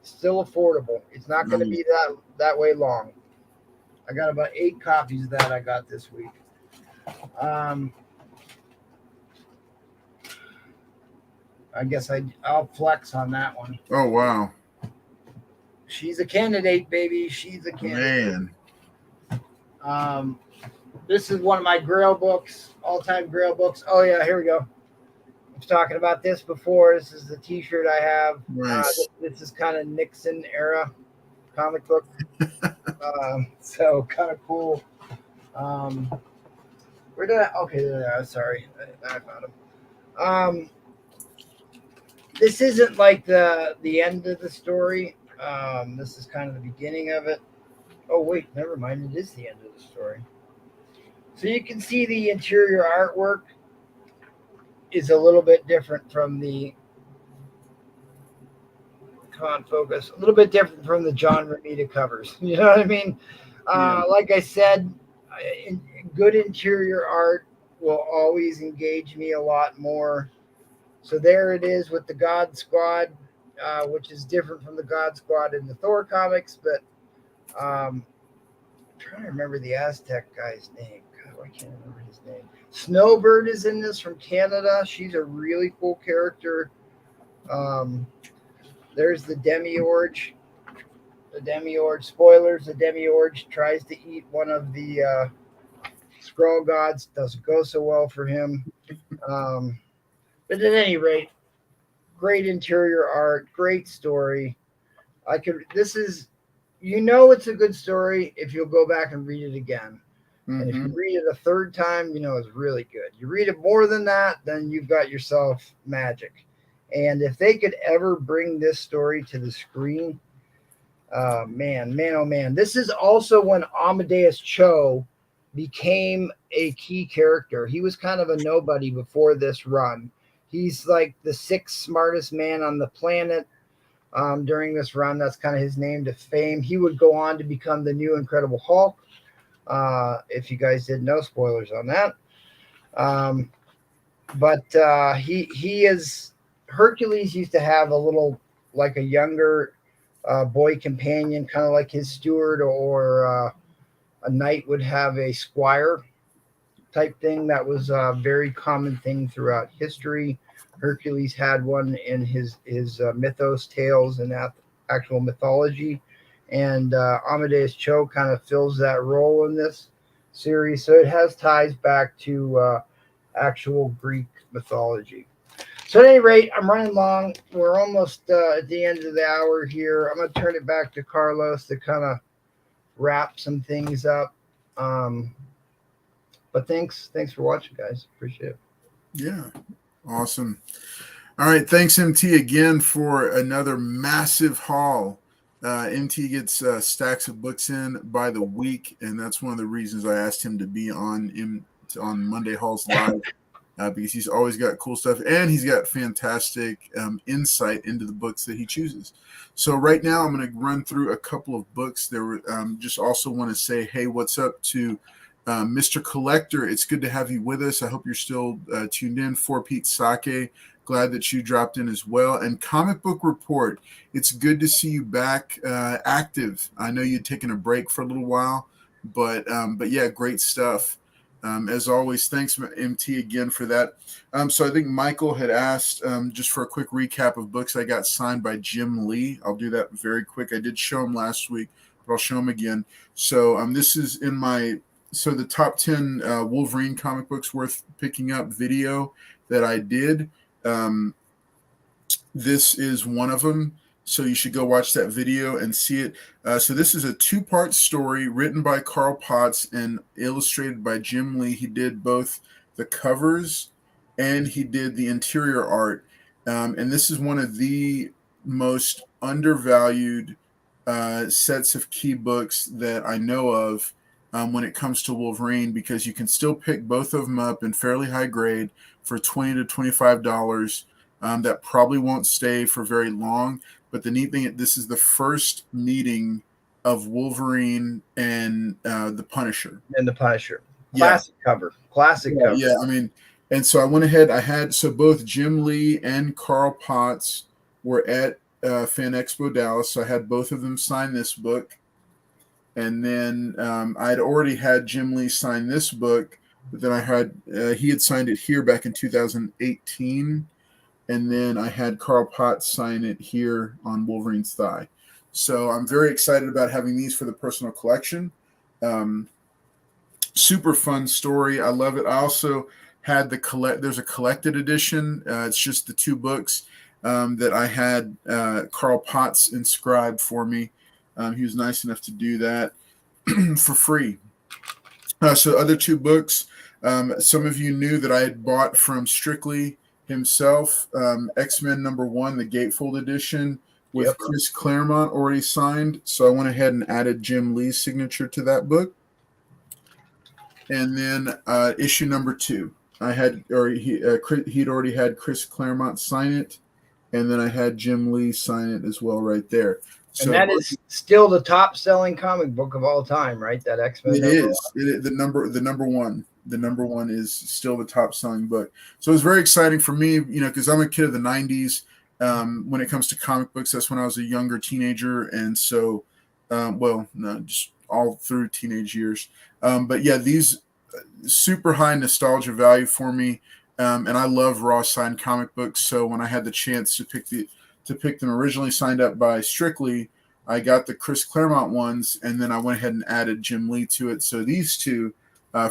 Speaker 2: Still affordable. It's not going to be that way long. I got about 8 copies of that I got this week. I guess I'll flex on that one.
Speaker 1: Oh, wow.
Speaker 2: She's a candidate, baby. She's a candidate.
Speaker 1: Man.
Speaker 2: This is one of my Grail books, all-time Grail books. Oh yeah, here we go. I was talking about this before. This is the T-shirt I have.
Speaker 1: Nice.
Speaker 2: This is kind of Nixon era comic book, so kind of cool. Where did I? Okay, there. Sorry, I found them. This isn't like the end of the story. This is kind of the beginning of it. Oh wait, never mind. It is the end of the story. So you can see the interior artwork is a little bit different from the focus, a little bit different from the John Romita covers. You know what I mean?
Speaker 1: Yeah.
Speaker 2: Like I said, good interior art will always engage me a lot more. So there it is with the God Squad, which is different from the God Squad in the Thor comics, but I'm trying to remember the Aztec guy's name. God, I can't remember his name. Snowbird is in this from Canada. She's a really cool character. There's the Demiurge. The Demiurge, spoilers, the Demiurge tries to eat one of the Skrull gods. Doesn't go so well for him. But at any rate, great interior art, great story. This is, it's a good story if you'll go back and read it again. Mm-hmm. And if you read it a third time, it's really good. You read it more than that, then you've got yourself magic. And if they could ever bring this story to the screen, man, oh man. This is also when Amadeus Cho became a key character. He was kind of a nobody before this run. He's like the sixth smartest man on the planet during this run. That's kind of his name to fame. He would go on to become the new Incredible Hulk. If you guys didn't know, spoilers on that. But he is... Hercules used to have a little, like a younger boy companion, kind of like his steward, or a knight would have a squire type thing. That was a very common thing throughout history. Hercules had one in his mythos tales and actual mythology, and Amadeus Cho kind of fills that role in this series. So it has ties back to actual Greek mythology. So at any rate, I'm running long. We're almost at the end of the hour here. I'm going to turn it back to Carlos to kind of wrap some things up. But thanks for watching, guys. Appreciate it.
Speaker 1: Yeah, awesome. All right, thanks MT again for another massive haul. MT gets stacks of books in by the week, and that's one of the reasons I asked him to be on Monday Hauls Live. Because he's always got cool stuff, and he's got fantastic insight into the books that he chooses. So right now I'm going to run through a couple of books. Just also want to say, hey, what's up to Mr. Collector? It's good to have you with us. I hope you're still tuned in. For Pete Sake, glad that you dropped in as well. And Comic Book Report, it's good to see you back active. I know you'd taken a break for a little while, but yeah, great stuff. As always, thanks, MT, again for that. So I think Michael had asked just for a quick recap of books I got signed by Jim Lee. I'll do that very quick. I did show him last week, but I'll show him again. So this is in the top 10 Wolverine comic books worth picking up video that I did. This is one of them. So you should go watch that video and see it. So this is a two-part story written by Carl Potts and illustrated by Jim Lee. He did both the covers and he did the interior art. And this is one of the most undervalued sets of key books that I know of when it comes to Wolverine, because you can still pick both of them up in fairly high grade for $20 to $25. That probably won't stay for very long. But the neat thing, this is the first meeting of Wolverine and the Punisher.
Speaker 2: And the Punisher. Classic cover. Classic cover.
Speaker 1: Yeah, I mean, and so I went ahead. So both Jim Lee and Carl Potts were at Fan Expo Dallas. So I had both of them sign this book. And then I'd already had Jim Lee sign this book. But then he had signed it here back in 2018. and then I had Carl Potts sign it here on Wolverine's thigh. So I'm very excited about having these for the personal collection. Super fun story. I love it. I also had there's a collected edition. It's just the 2 books that I had Carl Potts inscribed for me. He was nice enough to do that for free. So other 2 books, some of you knew that I had bought from Strictly himself, X-Men #1, the Gatefold edition with Chris Claremont already signed. So I went ahead and added Jim Lee's signature to that book. And then issue #2, he'd already had Chris Claremont sign it, and then I had Jim Lee sign it as well right there.
Speaker 2: So, and that is still the top-selling comic book of all time, right? That X-Men.
Speaker 1: It is. The number one. The number one is still the top-selling book. So it was very exciting for me, because I'm a kid of the '90s. When it comes to comic books, that's when I was a younger teenager, and so, just all through teenage years. But yeah, these super high nostalgia value for me, and I love raw signed comic books. So when I had the chance to pick them originally signed up by Strictly, I got the Chris Claremont ones, and then I went ahead and added Jim Lee to it. So these 2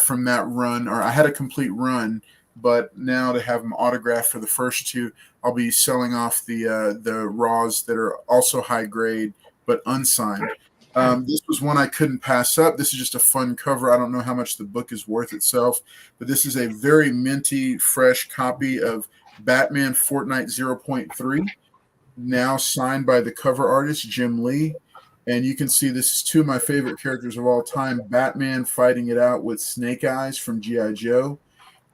Speaker 1: from that run, or I had a complete run, but now to have them autographed for the first 2, I'll be selling off the raws that are also high grade but unsigned. This was one I couldn't pass up. This is just a fun cover. I don't know how much the book is worth itself, but this is a very minty, fresh copy of Batman Fortnite 0.3, now signed by the cover artist, Jim Lee. And you can see this is 2 of my favorite characters of all time, Batman fighting it out with Snake Eyes from G.I. Joe.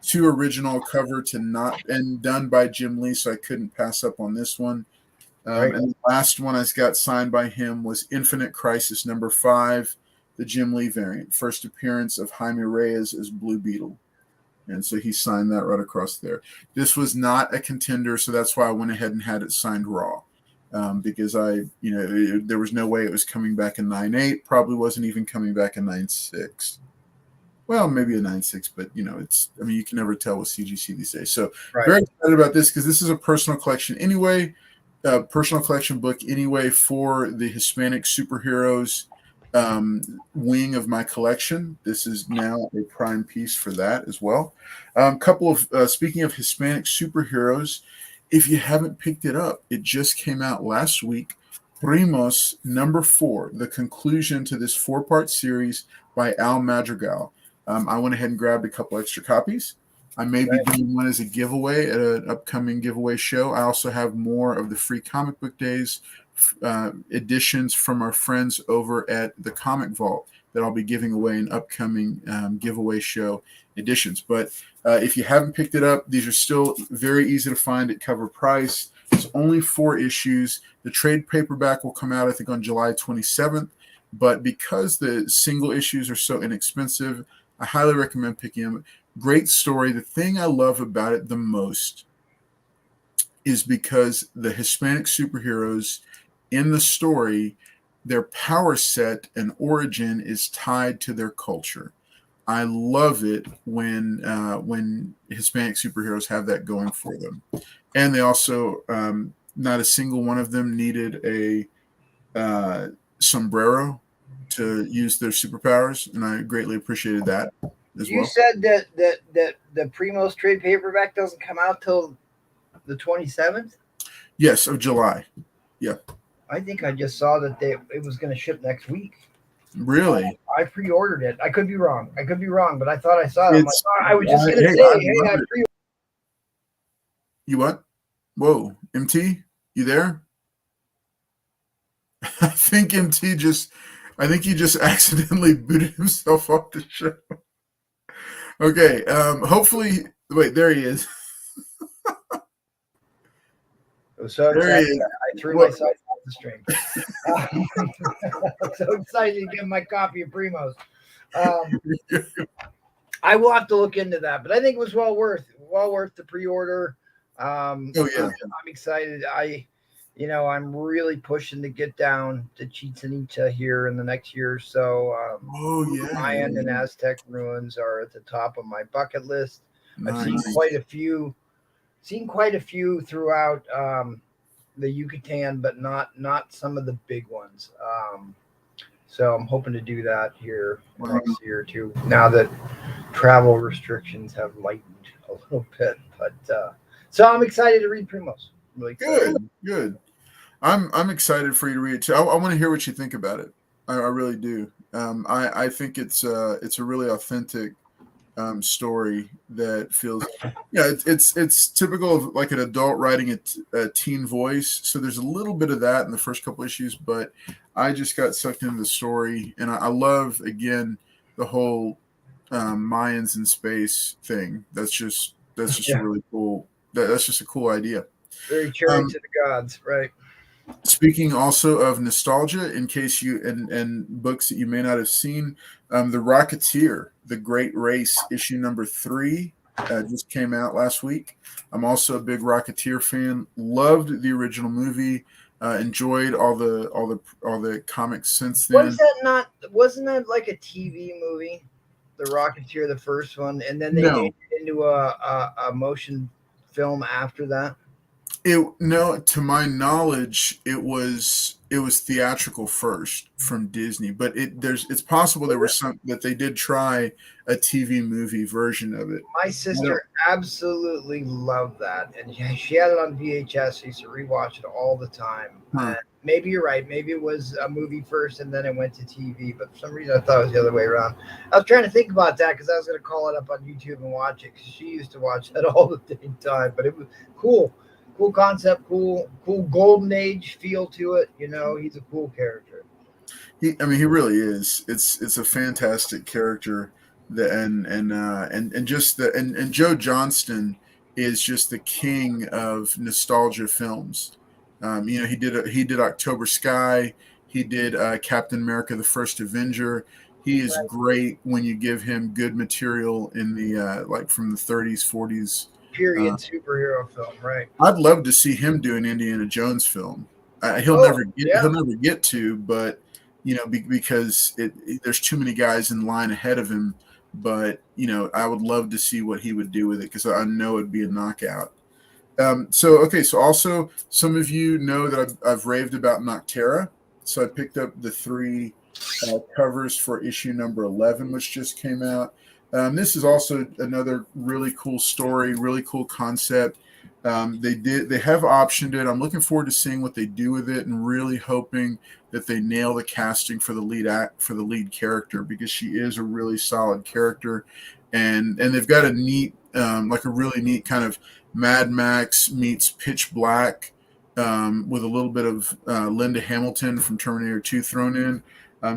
Speaker 1: 2 original cover and done by Jim Lee, so I couldn't pass up on this one. Right. And the last one I got signed by him was Infinite Crisis #5, the Jim Lee variant. First appearance of Jaime Reyes as Blue Beetle. And so he signed that right across there. This was not a contender, so that's why I went ahead and had it signed raw. Because there was no way it was coming back in 9.8, probably wasn't even coming back in 9.6. Well, maybe a 9.6, but you can never tell with CGC these days. So very excited about this because this is a personal collection anyway. Personal collection book anyway for the Hispanic superheroes wing of my collection. This is now a prime piece for that as well. Couple of speaking of Hispanic superheroes, if you haven't picked it up, it just came out last week. Primos #4, the conclusion to this 4-part series by Al Madrigal. I went ahead and grabbed a couple extra copies. I may be doing one as a giveaway at an upcoming giveaway show. I also have more of the free comic book days editions from our friends over at the Comic Vault that I'll be giving away in upcoming giveaway show editions. But if you haven't picked it up, these are still very easy to find at cover price. It's only 4 issues. The trade paperback will come out, I think, on July 27th. But because the single issues are so inexpensive, I highly recommend picking them. Great story. The thing I love about it the most is because the Hispanic superheroes in the story, their power set and origin is tied to their culture. I love it when Hispanic superheroes have that going for them. And they also, not a single one of them needed a sombrero to use their superpowers, and I greatly appreciated that as well.
Speaker 2: You said that the Primos trade paperback doesn't come out till the 27th?
Speaker 1: Yes, of July. Yeah.
Speaker 2: I think I just saw that it was going to ship next week.
Speaker 1: Really?
Speaker 2: I pre-ordered it. I could be wrong, but I thought I saw it. I was just going to say, I pre-ordered.
Speaker 1: You what? Whoa, MT, you there? I think he just accidentally booted himself off the show. Okay, hopefully, wait, there he is.
Speaker 2: I was so excited. I threw myself off the string. I'm so excited to get my copy of Primos. I will have to look into that, but I think it was well worth the pre-order. I'm excited. I'm really pushing to get down to Chichen Itza here in the next year or so. Mayan and Aztec ruins are at the top of my bucket list. Nice. I've seen quite a few Seen quite a few throughout the Yucatan, but not some of the big ones. So I'm hoping to do that here
Speaker 1: Wow.
Speaker 2: next year or two. Now that travel restrictions have lightened a little bit, but so I'm excited to read Primos. Really excited.
Speaker 1: Good. I'm excited for you to read it too. I want to hear what you think about it. I really do. I think it's a really authentic story that feels, yeah, it's typical of like an adult writing a teen voice. So there's a little bit of that in the first couple issues, but I just got sucked into the story, and I love again the whole Mayans in space thing. That's just a
Speaker 2: Yeah,
Speaker 1: really cool. That's just a cool idea.
Speaker 2: very chariot
Speaker 1: Um,
Speaker 2: to the gods, right?
Speaker 1: Speaking also of nostalgia, in case you and books that you may not have seen, The Rocketeer, The Great Race, issue number 3, just came out last week. I'm also a big Rocketeer fan. Loved the original movie. Enjoyed all the comics since
Speaker 2: Was
Speaker 1: then.
Speaker 2: that not? Wasn't that like a TV movie, The Rocketeer, the first one, and then they made
Speaker 1: No,
Speaker 2: it into a motion film after that?
Speaker 1: no. To my knowledge, it was theatrical first from Disney, but it's possible there was some that they did try a TV movie version of it.
Speaker 2: My
Speaker 1: I don't.
Speaker 2: sister absolutely loved that, and she had it on VHS. She used to rewatch it all the time.
Speaker 1: Huh.
Speaker 2: And maybe you're right. Maybe it was a movie first, and then it went to TV. But for some reason, I thought it was the other way around. I was trying to think about that because I was going to call it up on YouTube and watch it because she used to watch it all the dang time. But it was cool, cool concept, cool golden age feel to it. You know, he's a cool character.
Speaker 1: He really is. It's a fantastic character. And just and Joe Johnston is just the king of nostalgia films. He did October Sky. He did Captain America: The First Avenger. He is
Speaker 2: Right.
Speaker 1: great when you give him good material in the like from the 30s, 40s.
Speaker 2: Period
Speaker 1: Uh,
Speaker 2: superhero film, right?
Speaker 1: I'd love to see him do an Indiana Jones film. He'll
Speaker 2: Oh,
Speaker 1: never get
Speaker 2: yeah.
Speaker 1: he'll never get to, but because there's too many guys in line ahead of him. But I would love to see what he would do with it because I know it'd be a knockout. So also some of you know that I've raved about Nocterra. So I picked up the 3 covers for issue number 11, which just came out. This is also another really cool story, really cool concept. They have optioned it. I'm looking forward to seeing what they do with it, and really hoping that they nail the casting for the lead character, because she is a really solid character, and they've got a neat like a really neat kind of Mad Max meets Pitch Black, with a little bit of Linda Hamilton from Terminator 2 thrown in.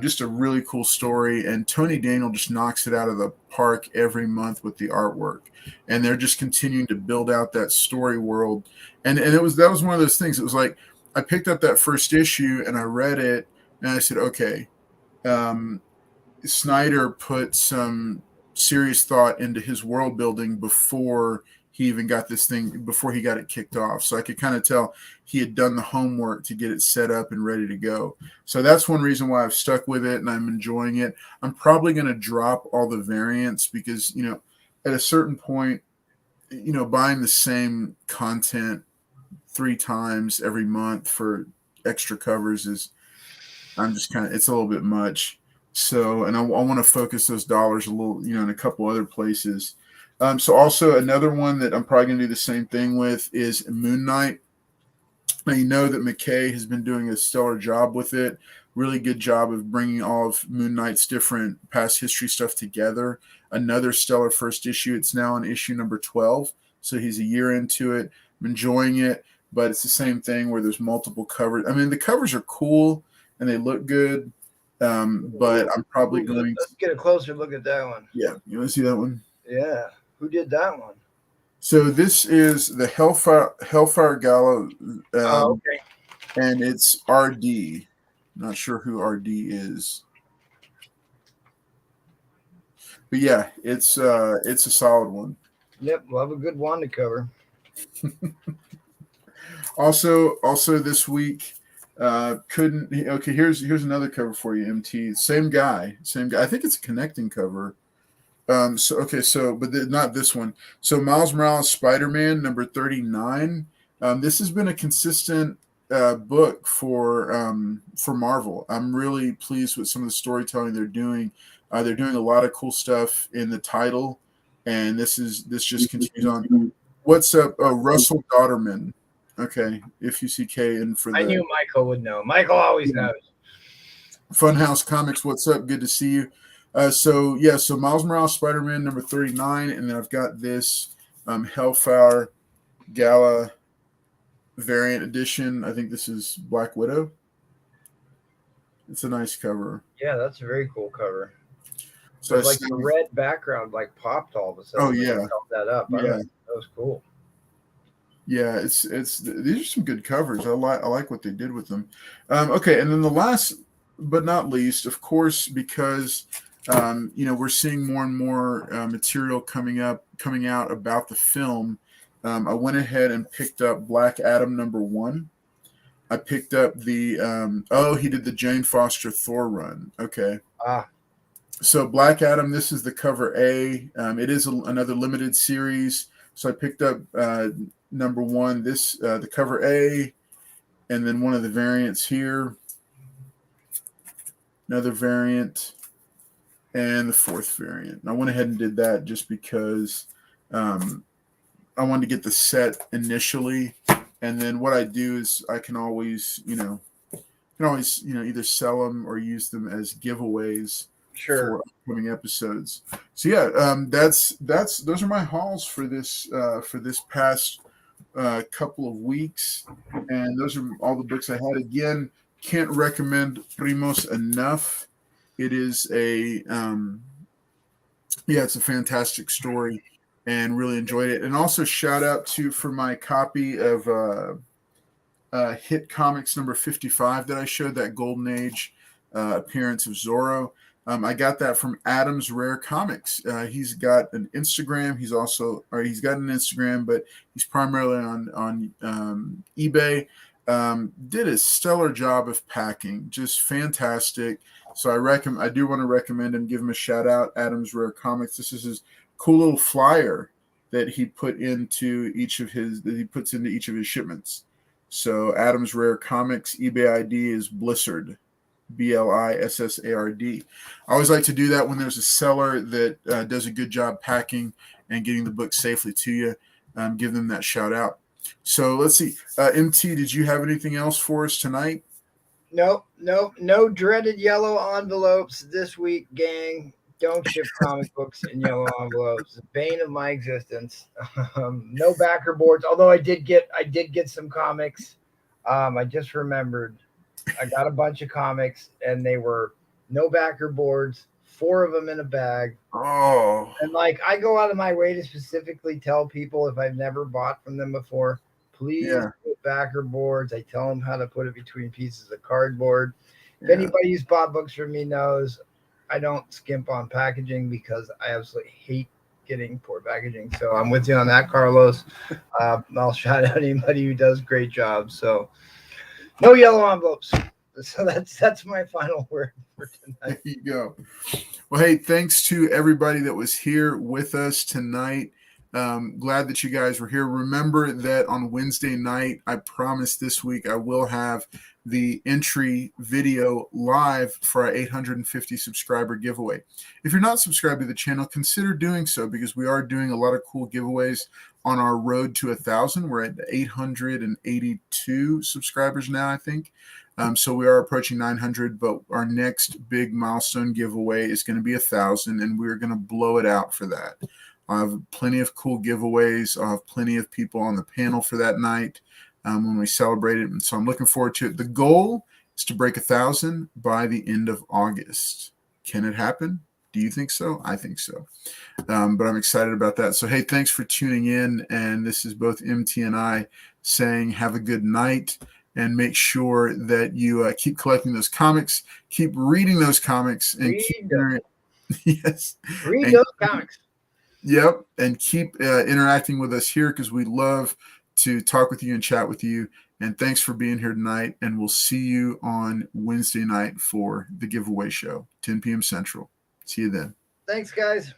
Speaker 1: Just a really cool story, and Tony Daniel just knocks it out of the park every month with the artwork, and they're just continuing to build out that story world. And that was one of those things. It was like I picked up that first issue and I read it, and I said, okay, um, Snyder put some serious thought into his world building before he even got this thing, before he got it kicked off. So I could kind of tell he had done the homework to get it set up and ready to go. So that's one reason why I've stuck with it and I'm enjoying it. I'm probably going to drop all the variants because, at a certain point, buying the same content 3 times every month for extra covers I'm just it's a little bit much. So, and I want to focus those dollars a little, in a couple other places. So also another one that I'm probably going to do the same thing with is Moon Knight. Now, you know that McKay has been doing a stellar job with it. Really good job of bringing all of Moon Knight's different past history stuff together. Another stellar first issue. It's now on issue number 12. So he's a year into it. I'm enjoying it, but it's the same thing where there's multiple covers. I mean, the covers are cool and they look good, but I'm probably
Speaker 2: Ooh,
Speaker 1: going to,
Speaker 2: let's get a closer look at that one.
Speaker 1: yeah, you want to see that one?
Speaker 2: Yeah. Who did that one?
Speaker 1: So this is the Hellfire Gala,
Speaker 2: Oh,
Speaker 1: um,
Speaker 2: okay.
Speaker 1: and it's RD. Not sure who RD is, but yeah, it's a solid one.
Speaker 2: Yep, we'll have a good one to cover.
Speaker 1: Also this week, couldn't okay. Here's another cover for you, MT. Same guy. I think it's a connecting cover. Not this one. So Miles Morales Spider-Man number 39. This has been a consistent book for Marvel. I'm really pleased with some of the storytelling they're doing. They're doing a lot of cool stuff in the title, and this just continues on. What's up, Russell Dodderman? Okay, if you see K in for
Speaker 2: I
Speaker 1: the
Speaker 2: knew Michael would know. Michael always knows.
Speaker 1: Funhouse Comics. What's up? Good to see you. So Miles Morales Spider-Man number 39, and then I've got this Hellfire Gala variant edition. I think this is Black Widow. It's a nice cover.
Speaker 2: Yeah, that's a very cool cover.
Speaker 1: So
Speaker 2: like the red background like popped all of a sudden.
Speaker 1: Oh yeah,
Speaker 2: held that up.
Speaker 1: Yeah,
Speaker 2: that was cool.
Speaker 1: Yeah, it's these are some good covers. I like what they did with them. Okay, and then the last but not least, of course, because we're seeing more and more material coming out about the film. I went ahead and picked up Black Adam #1. I picked up the he did the Jane Foster Thor run. Okay. So Black Adam, this is the cover A. It is another limited series. So I picked up #1, this the cover A, and then one of the variants here, another variant, and the fourth variant. And I went ahead and did that just because I wanted to get the set initially, and then what I do is I can always either sell them or use them as giveaways.
Speaker 2: Sure.
Speaker 1: For upcoming episodes. So yeah, those are my hauls for this past couple of weeks, and those are all the books I had. Again, can't recommend Primos enough. It is it's a fantastic story, and really enjoyed it. And also shout out for my copy of Hit Comics number 55 that I showed, that Golden Age appearance of Zorro. I got that from Adam's Rare Comics. He's got an Instagram. He's got an Instagram, but he's primarily on eBay. Did a stellar job of packing, just fantastic. So I do want to recommend him, give him a shout out. Adam's Rare Comics. This is his cool little flyer that he puts into each of his shipments. So Adam's Rare Comics eBay ID is Blizzard. BLISSARD. I always like to do that when there's a seller that does a good job packing and getting the book safely to you. Give them that shout out. So let's see. MT, did you have anything else for us tonight?
Speaker 2: Nope. No dreaded yellow envelopes this week, gang. Don't ship comic books in yellow envelopes. The bane of my existence. No backer boards. Although I did get some comics. I just remembered. I got a bunch of comics, and they were no backer boards, 4 of them in a bag.
Speaker 1: Oh.
Speaker 2: And I go out of my way to specifically tell people, if I've never bought from them before, please put backer boards. I tell them how to put it between pieces of cardboard. If anybody who's bought books from me knows, I don't skimp on packaging because I absolutely hate getting poor packaging. So I'm with you on that, Carlos. I'll shout out anybody who does great jobs. So no yellow envelopes. So that's my final word for tonight.
Speaker 1: There you go. Well, hey, thanks to everybody that was here with us tonight. Glad that you guys were here. Remember that on Wednesday night, I promise this week I will have the entry video live for our 850 subscriber giveaway. If you're not subscribed to the channel, consider doing so, because we are doing a lot of cool giveaways on our road to 1,000. We're at 882 subscribers now, I think. So we are approaching 900, but our next big milestone giveaway is going to be 1,000, and we're going to blow it out for that. I have plenty of cool giveaways. I'll have plenty of people on the panel for that night when we celebrate it. And so I'm looking forward to it. The goal is to break 1,000 by the end of August. Can it happen? Do you think so? I think so. But I'm excited about that. So, hey, thanks for tuning in. And this is both MT and I saying have a good night, and make sure that you keep collecting those comics, keep reading those comics, and
Speaker 2: read those comics.
Speaker 1: Yep. And keep interacting with us here, because we love to talk with you and chat with you. And thanks for being here tonight. And we'll see you on Wednesday night for the giveaway show, 10 p.m. Central. See you then.
Speaker 2: Thanks, guys.